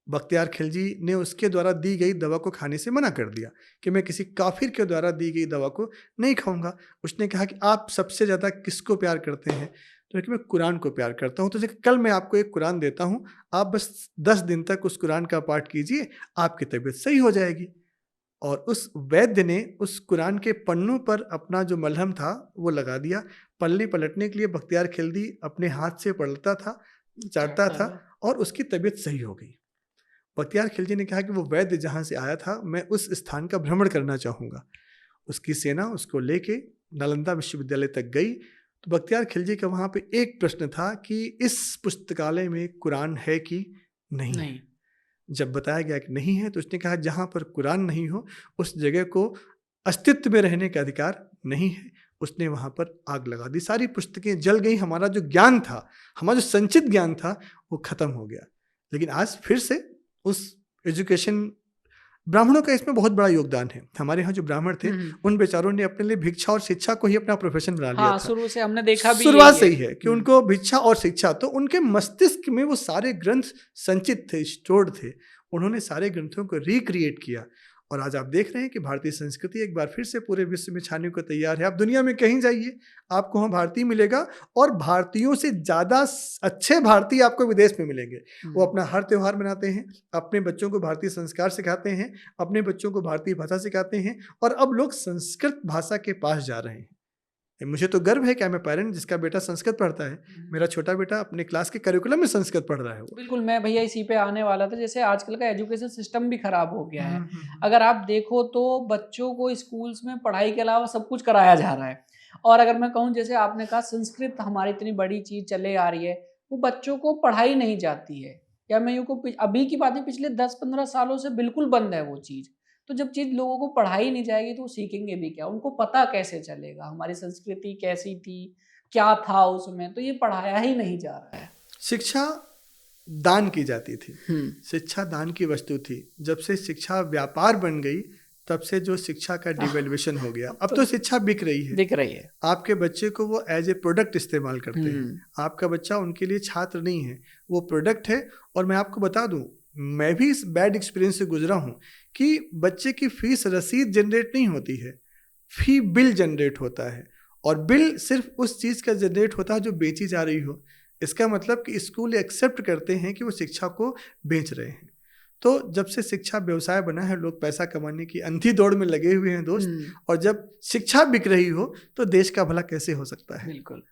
Speaker 2: बख्तियार खिलजी ने उसके द्वारा दी गई दवा को खाने से मना कर दिया कि मैं किसी काफिर के द्वारा दी गई दवा को नहीं खाऊंगा। उसने कहा कि आप सबसे ज़्यादा किसको प्यार करते हैं? तो कि मैं कुरान को प्यार करता हूँ। तो कल मैं आपको एक कुरान देता हूँ, आप बस 10 दिन तक उस कुरान का पाठ कीजिए, आपकी तबीयत सही हो जाएगी। और उस वैद्य ने उस कुरान के पन्नों पर अपना जो मलहम था वो लगा दिया। पलने पलटने के लिए बख्तियार खिलजी अपने हाथ से पलटता था, चाटता था और उसकी तबीयत सही हो गई। बख्तियार खिलजी ने कहा कि वो वैद्य जहाँ से आया था मैं उस स्थान का भ्रमण करना चाहूँगा। उसकी सेना उसको लेके नालंदा विश्वविद्यालय तक गई। तो बख्तियार खिलजी का वहाँ पे एक प्रश्न था कि इस पुस्तकालय में कुरान है कि नहीं। जब बताया गया कि नहीं है तो उसने कहा जहाँ पर कुरान नहीं हो उस जगह को अस्तित्व में रहने का अधिकार नहीं है। उसने वहाँ पर आग लगा दी, सारी पुस्तकें जल गई, हमारा जो ज्ञान था, हमारा जो संचित ज्ञान था वो खत्म हो गया। लेकिन आज फिर से उस एजुकेशन, ब्राह्मणों का इसमें बहुत बड़ा योगदान है। हमारे यहाँ जो ब्राह्मण थे उन बेचारों ने अपने लिए भिक्षा और शिक्षा को ही अपना प्रोफेशन बना लिया था।
Speaker 1: शुरू से हमने देखा भी
Speaker 2: शुरुआत से ही है कि उनको भिक्षा और शिक्षा, तो उनके मस्तिष्क में वो सारे ग्रंथ संचित थे, स्टोर्ड थे। उन्होंने सारे ग्रंथों को रिक्रिएट किया और आज आप देख रहे हैं कि भारतीय संस्कृति एक बार फिर से पूरे विश्व में छाने को तैयार है। आप दुनिया में कहीं जाइए, आपको वहाँ भारतीय मिलेगा, और भारतीयों से ज़्यादा अच्छे भारतीय आपको विदेश में मिलेंगे। वो अपना हर त्यौहार मनाते हैं, अपने बच्चों को भारतीय संस्कार सिखाते हैं, अपने बच्चों को भारतीय भाषा सिखाते हैं, और अब लोग संस्कृत भाषा के पास जा रहे हैं। मुझे तो गर्व है कि मैं पेरेंट जिसका बेटा संस्कृत पढ़ता है। मेरा छोटा बेटा अपने क्लास के करिकुलम में संस्कृत पढ़ रहा है।
Speaker 1: बिल्कुल, मैं भैया इसी पे आने वाला था। जैसे आजकल का एजुकेशन सिस्टम भी खराब हो गया है। अगर आप देखो तो बच्चों को स्कूल्स में पढ़ाई के अलावा सब कुछ कराया जा रहा है। और अगर मैं कहूँ, जैसे आपने कहा संस्कृत हमारी इतनी बड़ी चीज़ चले आ रही है, वो बच्चों को पढ़ाई नहीं जाती है। या मैं यूँ को अभी की बात है, पिछले 10-15 सालों से बिल्कुल बंद है वो चीज़। तो जब चीज़ लोगों को पढ़ाई नहीं जाएगी तो वो सीखेंगे भी क्या? उनको पता कैसे चलेगा हमारी संस्कृति कैसी थी, क्या था उसमें? तो ये पढ़ाया ही नहीं जा रहा है।
Speaker 2: शिक्षा दान की जाती थी, शिक्षा दान की वस्तु थी। जब से शिक्षा व्यापार बन गई, तब से जो शिक्षा का डिवेल्यूशन हो गया। अब तो शिक्षा बिक रही है। आपके बच्चे को वो एज ए प्रोडक्ट इस्तेमाल करते हैं। आपका बच्चा उनके लिए छात्र नहीं है, वो प्रोडक्ट है। और मैं आपको बता दूं, मैं भी इस बैड एक्सपीरियंस से गुजरा हूं कि बच्चे की फीस रसीद जनरेट नहीं होती है, फी बिल जनरेट होता है। और बिल सिर्फ उस चीज़ का जनरेट होता है जो बेची जा रही हो। इसका मतलब कि स्कूल एक्सेप्ट करते हैं कि वो शिक्षा को बेच रहे हैं। तो जब से शिक्षा व्यवसाय बना है, लोग पैसा कमाने की अंधी दौड़ में लगे हुए हैं दोस्त। और जब शिक्षा बिक रही हो तो देश का भला कैसे हो सकता है?
Speaker 1: बिल्कुल।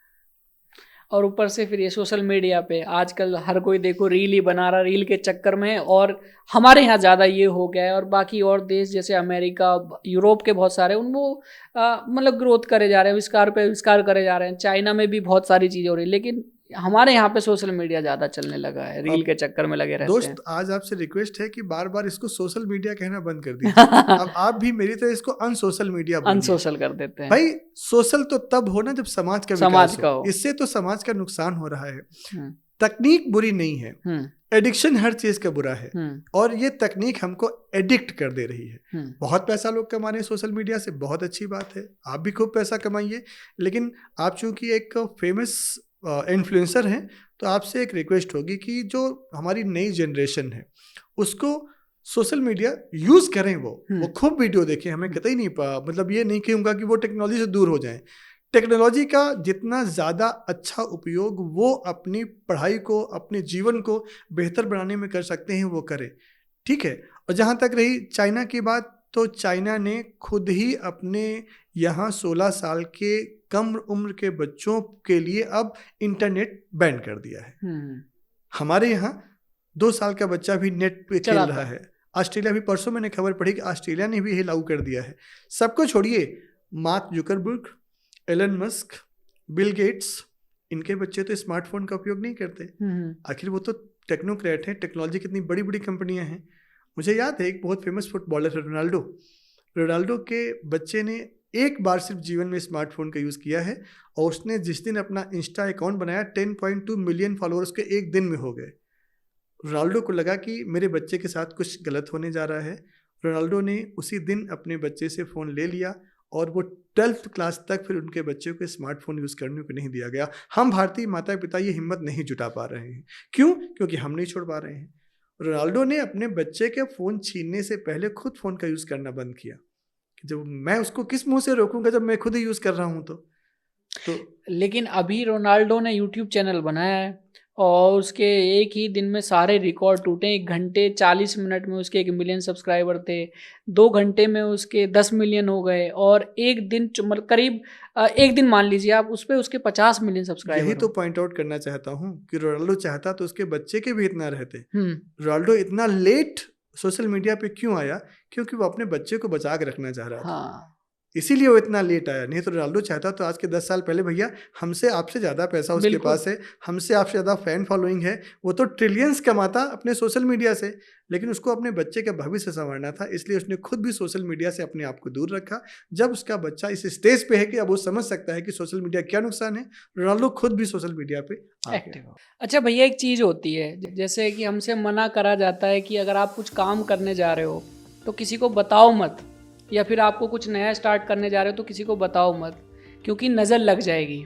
Speaker 1: और ऊपर से फिर ये सोशल मीडिया पे आजकल हर कोई देखो रील ही बना रहा, रील के चक्कर में। और हमारे यहाँ ज़्यादा ये हो गया है। और बाकी और देश जैसे अमेरिका, यूरोप के बहुत सारे उनको मतलब ग्रोथ करे जा रहे हैं, विस्कार करे जा रहे हैं। चाइना में भी बहुत सारी चीज़ें हो रही है, लेकिन हमारे यहाँ पे सोशल मीडिया ज़्यादा चलने लगा है, रील के चक्कर में लगे रहते हैं।
Speaker 2: दोस्त, आज आपसे रिक्वेस्ट है कि बार बार इसको सोशल मीडिया कहना बंद कर दीजिए। अब आप भी मेरी तरह इसको अनसोशल मीडिया
Speaker 1: अनसोशल कर देते हैं।
Speaker 2: भाई, सोशल तो तब हो ना जब समाज का विकास हो। इससे तो समाज का नुकसान हो रहा है। तकनीक बुरी नहीं है, एडिक्शन हर चीज का बुरा है। और ये तकनीक हमको एडिक्ट कर दे रही है। बहुत पैसा लोग कमा रहे हैं सोशल मीडिया से, बहुत अच्छी बात है, आप भी खूब पैसा कमाइए। लेकिन आप चूंकि एक फेमस इन्फ्लुएंसर हैं, तो आपसे एक रिक्वेस्ट होगी कि जो हमारी नई जनरेशन है उसको सोशल मीडिया यूज़ करें। वो खूब वीडियो देखें। हमें कतई नहीं मतलब ये नहीं कहूँगा कि वो टेक्नोलॉजी से दूर हो जाएं। टेक्नोलॉजी का जितना ज़्यादा अच्छा उपयोग वो अपनी पढ़ाई को, अपने जीवन को बेहतर बनाने में कर सकते हैं, वो करें, ठीक है। और जहाँ तक रही चाइना की बात, तो चाइना ने खुद ही अपने यहाँ 16 साल के कम उम्र के बच्चों के लिए अब इंटरनेट बैन कर दिया है। हमारे यहाँ 2 साल का बच्चा भी नेट पे खेल रहा है। ऑस्ट्रेलिया भी, परसों मैंने खबर पढ़ी कि ऑस्ट्रेलिया ने भी ये लागू कर दिया है। सबको छोड़िए, Mark Zuckerberg, Elon Musk, Bill Gates, इनके बच्चे तो स्मार्टफोन का उपयोग नहीं करते। आखिर वो तो टेक्नोक्रेट हैं। टेक्नोलॉजी कितनी बड़ी बड़ी कंपनियां हैं। मुझे याद है एक बहुत फेमस फुटबॉलर है रोनाल्डो के बच्चे ने एक बार सिर्फ जीवन में स्मार्टफोन का यूज़ किया है। और उसने जिस दिन अपना इंस्टा अकाउंट बनाया, 10.2 मिलियन फॉलोअर्स के एक दिन में हो गए। रोनाल्डो को लगा कि मेरे बच्चे के साथ कुछ गलत होने जा रहा है। रोनाल्डो ने उसी दिन अपने बच्चे से फ़ोन ले लिया और वो 12th क्लास तक फिर उनके बच्चे को स्मार्टफोन यूज़ करने को नहीं दिया गया। हम भारतीय माता पिता ये हिम्मत नहीं जुटा पा रहे हैं। क्यों? क्योंकि हम नहीं छोड़ पा रहे हैं। रोनाल्डो ने अपने बच्चे के फ़ोन छीनने से पहले खुद फ़ोन का यूज़ करना बंद किया। जब मैं उसको किस मुंह से रोकूंगा जब मैं खुद ही यूज़ कर रहा हूं तो
Speaker 1: लेकिन अभी रोनाल्डो ने यूट्यूब चैनल बनाया है और उसके एक ही दिन में सारे रिकॉर्ड टूटे। 1 घंटे 40 मिनट में उसके 1 मिलियन सब्सक्राइबर थे, 2 घंटे में उसके 10 मिलियन हो गए, और एक दिन करीब एक दिन मान लीजिए आप, उस पर उसके 50 मिलियन सब्सक्राइबर।
Speaker 2: यही तो पॉइंट आउट करना चाहता हूँ कि रोनाल्डो चाहता तो उसके बच्चे के भी इतना रहते। रोनाल्डो इतना लेट सोशल मीडिया पे क्यों आया? क्योंकि वो अपने बच्चे को बचा के रखना चाह रहा था। इसीलिए वो इतना लेट आया। नहीं तो रोनाल्डो चाहता तो आज के 10 साल पहले, भैया हमसे आपसे ज़्यादा पैसा उसके पास है, हमसे आपसे ज़्यादा फैन फॉलोइंग है, वो तो ट्रिलियंस कमाता अपने सोशल मीडिया से। लेकिन उसको अपने बच्चे का भविष्य संवारना था, इसलिए उसने खुद भी सोशल मीडिया से अपने आप को दूर रखा। जब उसका बच्चा इस स्टेज पे है कि अब वो समझ सकता है कि सोशल मीडिया क्या नुकसान है, रोनाल्डो खुद भी सोशल मीडिया पे एक्टिव।
Speaker 1: अच्छा भैया, एक चीज़ होती है जैसे कि हमसे मना करा जाता है कि अगर आप कुछ काम करने जा रहे हो तो किसी को बताओ मत, या फिर आपको कुछ नया स्टार्ट करने जा रहे हो तो किसी को बताओ मत, क्योंकि नज़र लग जाएगी।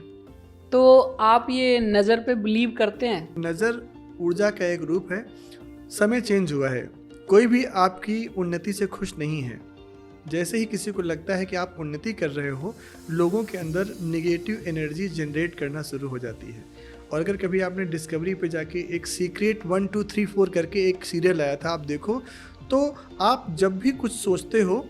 Speaker 1: तो आप ये नज़र पे बिलीव करते हैं?
Speaker 2: नज़र ऊर्जा का एक रूप है। समय चेंज हुआ है कोई भी आपकी उन्नति से खुश नहीं है। जैसे ही किसी को लगता है कि आप उन्नति कर रहे हो, लोगों के अंदर नेगेटिव एनर्जी जनरेट करना शुरू हो जाती है। और अगर कभी आपने डिस्कवरी पे जाके एक सीक्रेट 1 2 3 4 करके एक सीरियल आया था, आप देखो, तो आप जब भी कुछ सोचते हो,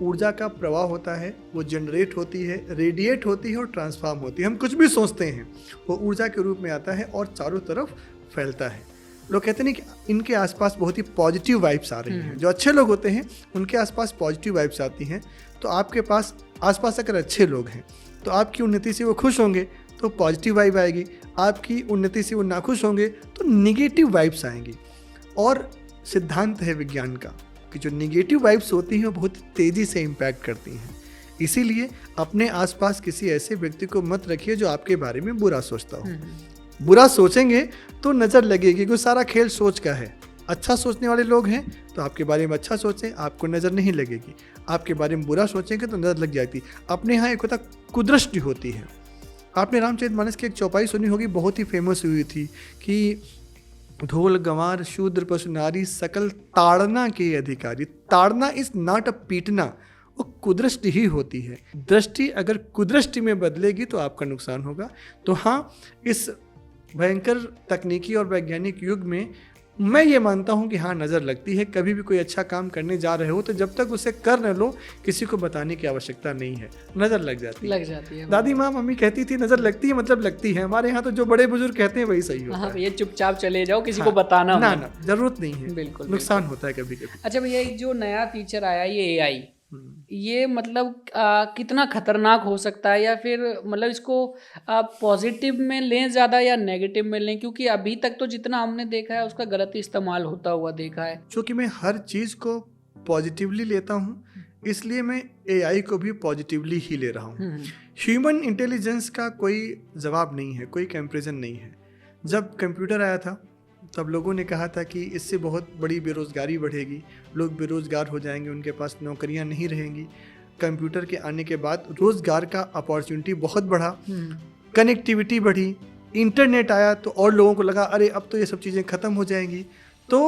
Speaker 2: ऊर्जा का प्रवाह होता है, वो जनरेट होती है, रेडिएट होती है और ट्रांसफॉर्म होती है। हम कुछ भी सोचते हैं वो ऊर्जा के रूप में आता है और चारों तरफ फैलता है। लोग कहते हैं कि इनके आसपास बहुत ही पॉजिटिव वाइब्स आ रही हैं। जो अच्छे लोग होते हैं उनके आसपास पॉजिटिव वाइब्स आती हैं। तो आपके पास आसपास अगर अच्छे लोग हैं तो आपकी उन्नति से वो खुश होंगे तो पॉजिटिव वाइब आएगी, आपकी उन्नति से वो नाखुश होंगे तो निगेटिव वाइब्स आएंगी। और सिद्धांत है विज्ञान का कि जो निगेटिव वाइब्स होती हैं वो बहुत तेज़ी से इम्पैक्ट करती हैं। इसीलिए अपने आसपास किसी ऐसे व्यक्ति को मत रखिए जो आपके बारे में बुरा सोचता हो। बुरा सोचेंगे तो नज़र लगेगी, क्योंकि सारा खेल सोच का है। अच्छा सोचने वाले लोग हैं तो आपके बारे में अच्छा सोचें, आपको नज़र नहीं लगेगी। आपके बारे में बुरा सोचेंगे तो नज़र लग जाती। अपने यहाँ एक होता कुदृष्टि होती है। आपने रामचरितमानस की एक चौपाई सुनी होगी, बहुत ही फेमस हुई थी कि ढोल गंवार शूद्र पशु नारी सकल ताड़ना के अधिकारी। ताड़ना इज नॉट अ पीटना, वो कुदृष्टि ही होती है। दृष्टि अगर कुदृष्टि में बदलेगी तो आपका नुकसान होगा। तो हाँ, इस भयंकर तकनीकी और वैज्ञानिक युग में मैं ये मानता हूँ कि हाँ, नज़र लगती है। कभी भी कोई अच्छा काम करने जा रहे हो तो जब तक उसे कर न लो, किसी को बताने की आवश्यकता नहीं है, नज़र लग जाती है। दादी माँ मम्मी कहती थी नज़र लगती है मतलब लगती है। हमारे यहाँ तो जो बड़े बुजुर्ग कहते हैं वही सही होता है।
Speaker 1: भैया चुपचाप चले जाओ, किसी को बताना
Speaker 2: ना, जरूरत नहीं है।
Speaker 1: बिल्कुल
Speaker 2: नुकसान होता है कभी कभी।
Speaker 1: अच्छा भैया, एक जो नया फीचर आया ये AI, ये मतलब कितना खतरनाक हो सकता है, या फिर मतलब इसको पॉजिटिव में लें ज़्यादा या नेगेटिव में लें? क्योंकि अभी तक तो जितना हमने देखा है उसका गलत इस्तेमाल होता हुआ देखा है।
Speaker 2: क्योंकि मैं हर चीज़ को पॉजिटिवली लेता हूँ, इसलिए मैं AI को भी पॉजिटिवली ही ले रहा हूँ। ह्यूमन इंटेलिजेंस का कोई जवाब नहीं है, कोई कंपैरिजन नहीं है। जब कंप्यूटर आया था तब लोगों ने कहा था कि इससे बहुत बड़ी बेरोज़गारी बढ़ेगी, लोग बेरोज़गार हो जाएंगे, उनके पास नौकरियां नहीं रहेंगी। कंप्यूटर के आने के बाद रोज़गार का अपॉर्चुनिटी बहुत बढ़ा, कनेक्टिविटी बढ़ी, इंटरनेट आया तो और लोगों को लगा अरे अब तो ये सब चीज़ें ख़त्म हो जाएंगी। तो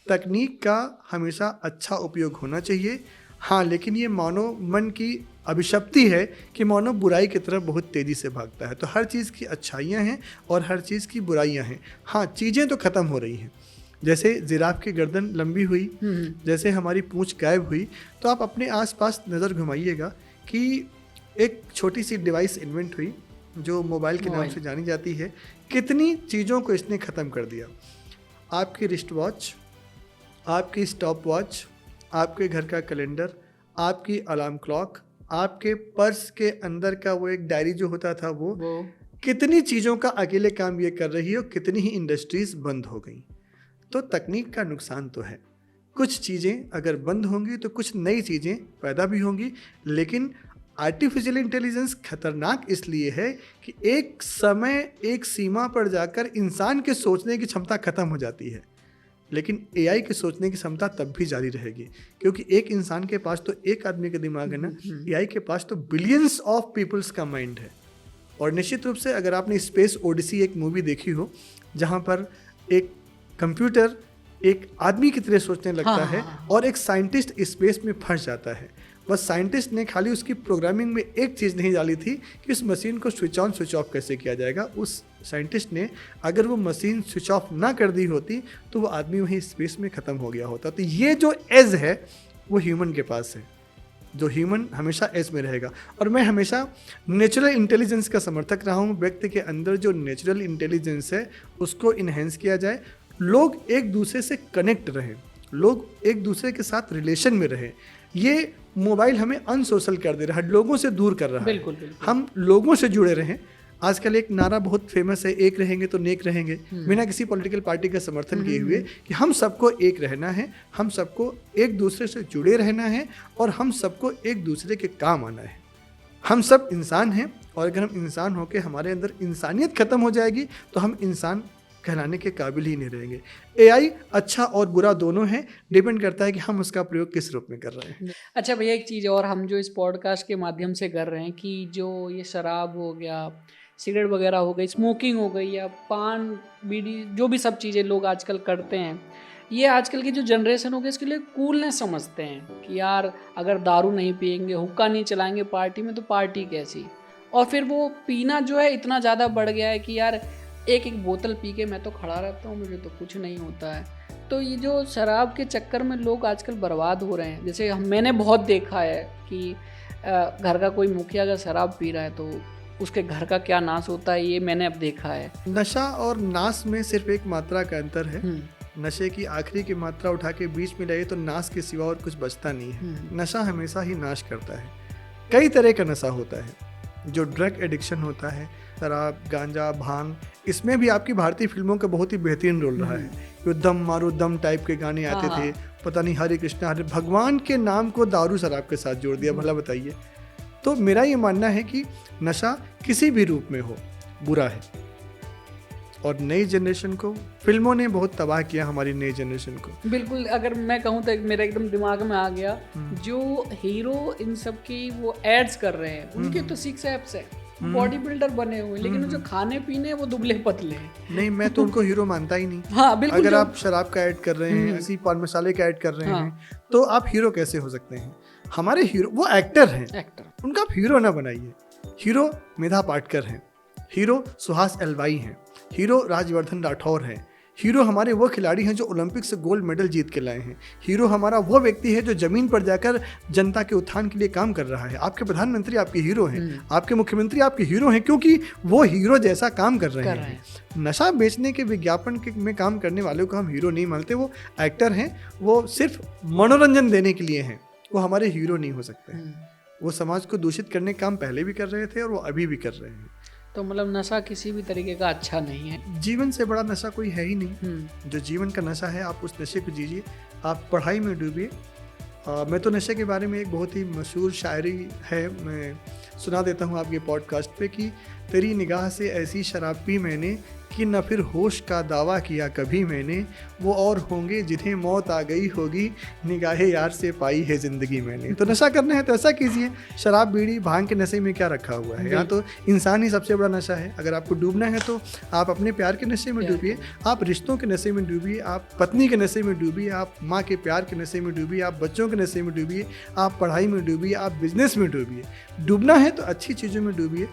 Speaker 2: तकनीक का हमेशा अच्छा उपयोग होना चाहिए। हाँ, लेकिन ये मानव मन की अभिशप्ति है कि मानव बुराई की तरफ बहुत तेज़ी से भागता है। तो हर चीज़ की अच्छाइयाँ हैं और हर चीज़ की बुराइयाँ हैं। हाँ, चीज़ें तो ख़त्म हो रही हैं। जैसे जिराफ की गर्दन लंबी हुई, जैसे हमारी पूंछ गायब हुई, तो आप अपने आसपास नज़र घुमाइएगा कि एक छोटी सी डिवाइस इन्वेंट हुई जो मोबाइल के नाम से जानी जाती है। कितनी चीज़ों को इसने ख़त्म कर दिया। आपकी रिस्ट वॉच, आपकी स्टॉप वॉच, आपके घर का कैलेंडर, आपकी अलार्म क्लॉक, आपके पर्स के अंदर का वो एक डायरी जो होता था वो कितनी चीज़ों का अकेले काम ये कर रही है और कितनी ही इंडस्ट्रीज बंद हो गई। तो तकनीक का नुकसान तो है, कुछ चीज़ें अगर बंद होंगी तो कुछ नई चीज़ें पैदा भी होंगी। लेकिन आर्टिफिशियल इंटेलिजेंस खतरनाक इसलिए है कि एक समय एक सीमा पर जाकर इंसान के सोचने की क्षमता खत्म हो जाती है, लेकिन AI की सोचने की क्षमता तब भी जारी रहेगी। क्योंकि एक इंसान के पास तो एक आदमी का दिमाग है ना, AI के पास तो बिलियंस ऑफ पीपल्स का माइंड है। और निश्चित रूप से अगर आपने स्पेस ओडिसी एक मूवी देखी हो जहाँ पर एक कंप्यूटर एक आदमी की तरह सोचने लगता है और एक साइंटिस्ट स्पेस में फंस जाता है। बस साइंटिस्ट ने खाली उसकी प्रोग्रामिंग में एक चीज़ नहीं डाली थी कि उस मशीन को स्विच ऑन स्विच ऑफ कैसे किया जाएगा। उस साइंटिस्ट ने अगर वो मशीन स्विच ऑफ ना कर दी होती तो वो आदमी वहीं स्पेस में ख़त्म हो गया होता। तो ये जो एज है वो ह्यूमन के पास है, जो ह्यूमन हमेशा एज में रहेगा। और मैं हमेशा नेचुरल इंटेलिजेंस का समर्थक रहा हूँ। व्यक्ति के अंदर जो नेचुरल इंटेलिजेंस है उसको इन्हेंस किया जाए, लोग एक दूसरे से कनेक्ट रहें, लोग एक दूसरे के साथ रिलेशन में रहें। ये मोबाइल हमें अनसोशल कर दे रहा है, लोगों से दूर कर रहा है। बिल्कुल। हम लोगों से जुड़े रहें। आजकल एक नारा बहुत फेमस है, एक रहेंगे तो नेक रहेंगे, बिना किसी पॉलिटिकल पार्टी का समर्थन किए हुए, कि हम सबको एक रहना है, हम सबको एक दूसरे से जुड़े रहना है और हम सबको एक दूसरे के काम आना है। हम सब इंसान हैं और अगर हम इंसान होकर हमारे अंदर इंसानियत खत्म हो जाएगी तो हम इंसान कहलाने के काबिल ही नहीं रहेंगे। AI अच्छा और बुरा दोनों है, डिपेंड करता है कि हम उसका प्रयोग किस रूप में कर रहे हैं।
Speaker 1: अच्छा भैया, एक चीज़ और हम जो इस पॉडकास्ट के माध्यम से कर रहे हैं कि जो ये शराब हो गया, सिगरेट वगैरह हो गई, स्मोकिंग हो गई, या पान बीड़ी, जो भी सब चीज़ें लोग आजकल करते हैं, ये आजकल की जो जनरेशन होगी इसके लिए कूलनेस समझते हैं कि यार अगर दारू नहीं पियेंगे, हुक्का नहीं चलाएंगे पार्टी में तो पार्टी कैसी। और फिर वो पीना जो है इतना ज़्यादा बढ़ गया है कि यार एक एक बोतल पी के मैं तो खड़ा रहता हूँ, मुझे तो कुछ नहीं होता है। तो ये जो शराब के चक्कर में लोग आजकल बर्बाद हो रहे हैं, जैसे मैंने बहुत देखा है कि घर का कोई मुखिया अगर शराब पी रहा है तो उसके घर का क्या नाश होता है, ये मैंने अब देखा है।
Speaker 2: नशा और नाश में सिर्फ एक मात्रा का अंतर है। नशे की आखिरी की मात्रा उठा के बीच में लाइए तो नाश के सिवा और कुछ बचता नहीं है। नशा हमेशा ही नाश करता है। कई तरह का नशा होता है। जो ड्रग एडिक्शन होता है, शराब, गांजा, भांग, इसमें भी आपकी भारतीय फिल्मों का बहुत ही बेहतरीन रोल रहा है। युद्धम मारुदम टाइप के गाने आते थे, पता नहीं हरे कृष्णा हरे, भगवान के नाम को दारू शराब के साथ जोड़ दिया, भला बताइए। तो मेरा ये मानना है कि नशा किसी भी रूप में हो बुरा है। और नई जनरेशन को फिल्मों ने बहुत तबाह किया, हमारी नई जनरेशन को।
Speaker 1: बिल्कुल, अगर मैं कहूँ तो मेरे एकदम दिमाग में आ गया, जो हीरो इन सब की वो एड्स कर रहे हैं उनके तो 6 एप्स है, बॉडी बिल्डर बने हुए, लेकिन जो खाने पीने वो दुबले पतले हैं।
Speaker 2: नहीं, मैं तो उनको हीरो मानता ही नहीं।
Speaker 1: हाँ बिल्कुल।
Speaker 2: अगर आप शराब का ऐड कर रहे हैं, ऐसी पान मसाले का ऐड कर रहे हैं, तो आप हीरो कैसे हो सकते हैं? हमारे हीरो वो एक्टर हैं, उनका आप हीरो ना बनाइए। हीरो मेधा पाटकर हैं, हीरो सुहास एलवाई हैं, हीरो राजवर्धन राठौर हैं, हीरो हमारे वो खिलाड़ी हैं जो ओलंपिक से गोल्ड मेडल जीत के लाए हैं, हीरो हमारा वो व्यक्ति है जो जमीन पर जाकर जनता के उत्थान के लिए काम कर रहा है। आपके प्रधानमंत्री आपके हीरो हैं, आपके मुख्यमंत्री आपके हीरो हैं, क्योंकि वो हीरो जैसा काम कर रहे हैं। नशा बेचने के विज्ञापन में काम करने वालों को हम हीरो नहीं मानते। वो एक्टर हैं, वो सिर्फ मनोरंजन देने के लिए हैं, वो हमारे हीरो नहीं हो सकते। वो समाज को दूषित करने का काम पहले भी कर रहे थे और वो अभी भी कर रहे हैं।
Speaker 1: तो मतलब नशा किसी भी तरीके का अच्छा नहीं है।
Speaker 2: जीवन से बड़ा नशा कोई है ही नहीं। जो जीवन का नशा है, आप उस नशे को जीजिए, आप पढ़ाई में डूबिए। मैं तो नशे के बारे में एक बहुत ही मशहूर शायरी है, मैं सुना देता हूँ आपके पॉडकास्ट पे कि तेरी निगाह से ऐसी शराब पी मैंने कि न फिर होश का दावा किया कभी मैंने, वो और होंगे जिन्हें मौत आ गई होगी, निगाहे यार से पाई है ज़िंदगी मैंने। तो नशा करना है तो ऐसा कीजिए। शराब, बीड़ी, भांग के नशे में क्या रखा हुआ है? यहाँ तो इंसान ही सबसे बड़ा नशा है। अगर आपको डूबना है तो आप अपने प्यार के नशे में डूबिए, आप रिश्तों के नशे में डूबिए, आप पत्नी के नशे में डूबिए, आप माँ के प्यार के नशे में डूबिए, आप बच्चों के नशे में डूबिए, आप पढ़ाई में डूबिए, आप बिजनेस में डूबिए। डूबना है तो अच्छी चीज़ों में डूबिए।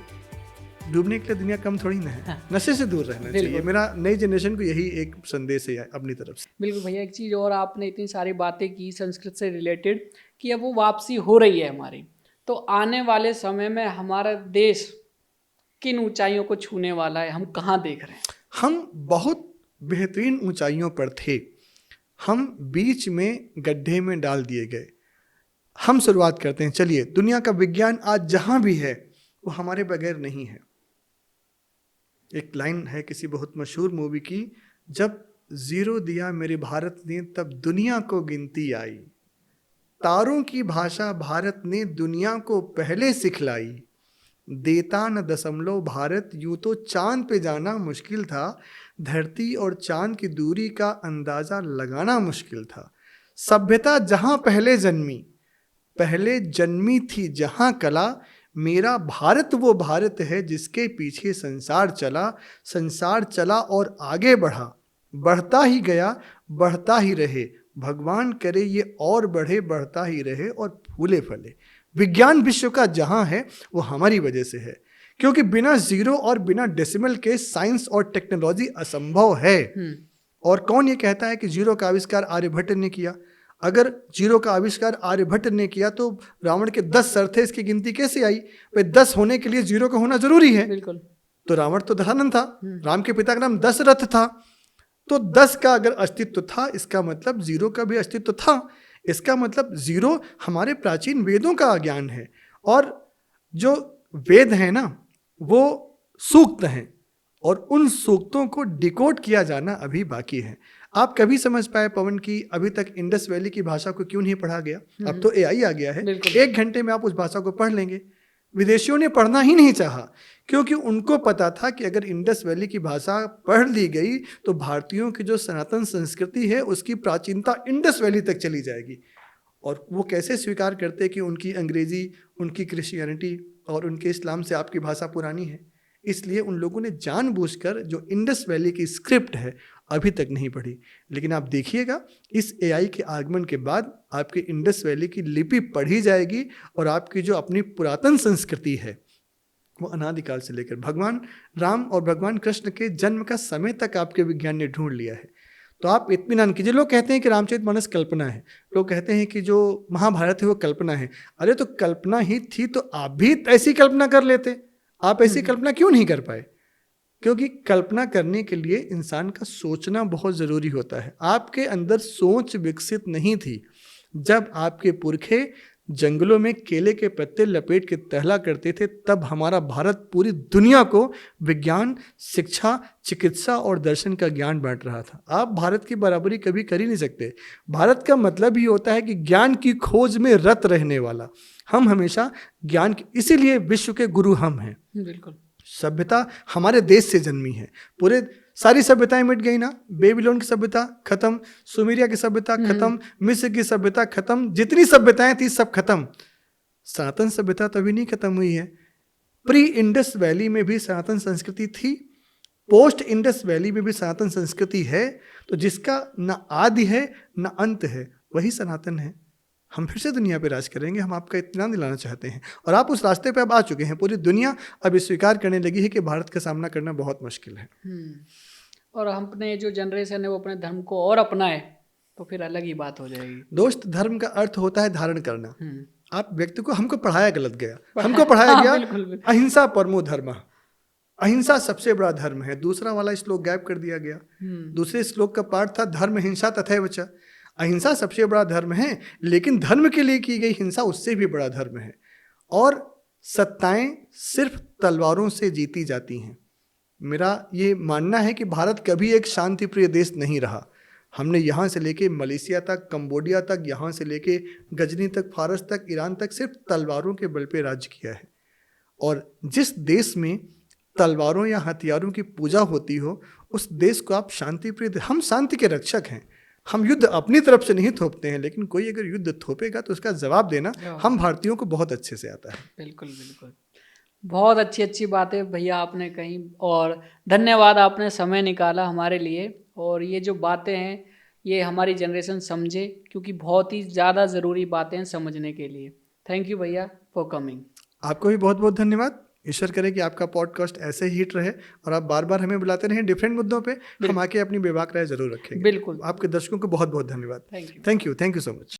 Speaker 2: डूबने के लिए दुनिया कम थोड़ी ना है। नशे से दूर रहना चाहिए। मेरा नई जनरेशन को यही एक संदेश है अपनी तरफ से।
Speaker 1: बिल्कुल भैया, एक चीज़ और, आपने इतनी सारी बातें की संस्कृत से रिलेटेड कि अब वो वापसी हो रही है हमारी, तो आने वाले समय में हमारा देश किन ऊंचाइयों को छूने वाला है, हम कहाँ देख रहे हैं?
Speaker 2: हम बहुत बेहतरीन ऊंचाइयों पर थे, हम बीच में गड्ढे में डाल दिए गए। हम शुरुआत करते हैं। चलिए, दुनिया का विज्ञान आज जहाँ भी है वो हमारे बगैर नहीं है। एक लाइन है किसी बहुत मशहूर मूवी की, जब जीरो दिया मेरे भारत ने तब दुनिया को गिनती आई, तारों की भाषा भारत ने दुनिया को पहले सिखलाई, देता न दशमलव भारत यूं तो चांद पे जाना मुश्किल था, धरती और चांद की दूरी का अंदाजा लगाना मुश्किल था, सभ्यता जहां पहले जन्मी थी जहां कला, मेरा भारत वो भारत है जिसके पीछे संसार चला और आगे बढ़ा, बढ़ता ही गया बढ़ता ही रहे, भगवान करे ये और बढ़े बढ़ता ही रहे और फूले फले। विज्ञान विश्व का जहां है वो हमारी वजह से है, क्योंकि बिना जीरो और बिना डेसिमल के साइंस और टेक्नोलॉजी असंभव है। और कौन ये कहता है कि जीरो का आविष्कार आर्यभट्ट ने किया? अगर जीरो का आविष्कार आर्यभट्ट ने किया तो रावण के 10 सर थे, इसकी गिनती कैसे आई? भाई 10 होने के लिए जीरो का होना जरूरी है।
Speaker 1: बिल्कुल।
Speaker 2: तो रावण तो दशानंद था, राम के पिता का नाम दशरथ था, तो 10 का अगर अस्तित्व था इसका मतलब जीरो का भी अस्तित्व था। इसका मतलब जीरो हमारे प्राचीन वेदों का ज्ञान है, और जो वेद है ना वो सूक्त हैं, और उन सूक्तों को डिकोड किया जाना अभी बाकी है। आप कभी समझ पाए पवन की अभी तक इंडस वैली की भाषा को क्यों नहीं पढ़ा गया? अब तो एआई आ गया है, 1 घंटे में आप उस भाषा को पढ़ लेंगे। विदेशियों ने पढ़ना ही नहीं चाहा, क्योंकि उनको पता था कि अगर इंडस वैली की भाषा पढ़ ली गई तो भारतीयों की जो सनातन संस्कृति है उसकी प्राचीनता इंडस वैली तक चली जाएगी। और वो कैसे स्वीकार करते कि उनकी अंग्रेजी, उनकी क्रिश्चियनिटी और उनके इस्लाम से आपकी भाषा पुरानी है? इसलिए उन लोगों ने जानबूझकर जो इंडस वैली की स्क्रिप्ट है अभी तक नहीं पढ़ी। लेकिन आप देखिएगा इस एआई के आगमन के बाद आपके इंडस वैली की लिपि पढ़ी जाएगी और आपकी जो अपनी पुरातन संस्कृति है वो अनादिकाल से लेकर भगवान राम और भगवान कृष्ण के जन्म का समय तक आपके विज्ञान ने ढूंढ लिया है। तो आप इत्मीनान कीजिए। लोग कहते हैं कि रामचरितमानस कल्पना है, लोग कहते हैं कि जो महाभारत है वो कल्पना है। अरे तो कल्पना ही थी तो आप भी ऐसी कल्पना कर लेते, आप ऐसी कल्पना क्यों नहीं कर पाए? क्योंकि कल्पना करने के लिए इंसान का सोचना बहुत ज़रूरी होता है। आपके अंदर सोच विकसित नहीं थी जब आपके पुरखे जंगलों में केले के पत्ते लपेट के टहला करते थे, तब हमारा भारत पूरी दुनिया को विज्ञान, शिक्षा, चिकित्सा और दर्शन का ज्ञान बांट रहा था। आप भारत की बराबरी कभी कर ही नहीं सकते। भारत का मतलब ही होता है कि ज्ञान की खोज में रत रहने वाला। हम हमेशा ज्ञान की, इसीलिए विश्व के गुरु हम हैं।
Speaker 1: बिल्कुल।
Speaker 2: सभ्यता हमारे देश से जन्मी है। पूरे सारी सभ्यताएं मिट गई ना। बेबीलोन की सभ्यता खत्म, सुमेरिया की सभ्यता खत्म, मिस्र की सभ्यता खत्म, जितनी सभ्यताएं थी सब खत्म। सनातन सभ्यता तो अभी नहीं खत्म हुई है। प्री इंडस वैली में भी सनातन संस्कृति थी, पोस्ट इंडस वैली में भी सनातन संस्कृति है। तो जिसका न आदि है न अंत है वही सनातन है। हम फिर से दुनिया पे राज करेंगे, हम आपका इत्मीनान दिलाना चाहते हैं और आप उस रास्ते पे अब आ चुके हैं। पूरी दुनिया अब स्वीकार करने लगी है कि भारत का सामना करना बहुत मुश्किल है।
Speaker 1: और अपने जो जनरेशन है वो अपने धर्म को और अपनाए तो फिर अलग ही बात हो जाएगी।
Speaker 2: दोस्त, धर्म का अर्थ होता है धारण करना। आप व्यक्ति को, हमको पढ़ाया गलत गया, हमको पढ़ाया गया अहिंसा परमो धर्म, अहिंसा सबसे बड़ा धर्म है। दूसरा वाला श्लोक गायब कर दिया गया। दूसरे श्लोक का पाठ था धर्म हिंसा तथैव च। अहिंसा सबसे बड़ा धर्म है, लेकिन धर्म के लिए की गई हिंसा उससे भी बड़ा धर्म है। और सत्ताएं सिर्फ तलवारों से जीती जाती हैं। मेरा ये मानना है कि भारत कभी एक शांति प्रिय देश नहीं रहा। हमने यहाँ से लेके मलेशिया तक, कंबोडिया तक, यहाँ से लेके गजनी तक, फारस तक, ईरान तक सिर्फ तलवारों के बल पे राज्य किया है। और जिस देश में तलवारों या हथियारों की पूजा होती हो उस देश को आप शांति प्रिय, हम शांति के रक्षक हैं। हम युद्ध अपनी तरफ से नहीं थोपते हैं, लेकिन कोई अगर युद्ध थोपेगा तो उसका जवाब देना हम भारतीयों को बहुत अच्छे से आता है।
Speaker 1: बिल्कुल बिल्कुल। बहुत अच्छी अच्छी बातें भैया आपने कही और धन्यवाद, आपने समय निकाला हमारे लिए। और ये जो बातें हैं ये हमारी जनरेशन समझे, क्योंकि बहुत ही ज़्यादा ज़रूरी बातें हैं समझने के लिए। थैंक यू भैया फॉर कमिंग।
Speaker 2: आपको भी बहुत बहुत धन्यवाद। ईश्वर करे कि आपका पॉडकास्ट ऐसे ही हिट रहे और आप बार बार हमें बुलाते रहें डिफरेंट मुद्दों पे। हम आके अपनी बेबाक राय जरूर रखेंगे।
Speaker 1: बिल्कुल।
Speaker 2: आपके दर्शकों को बहुत बहुत धन्यवाद।
Speaker 1: Thank you
Speaker 2: so much.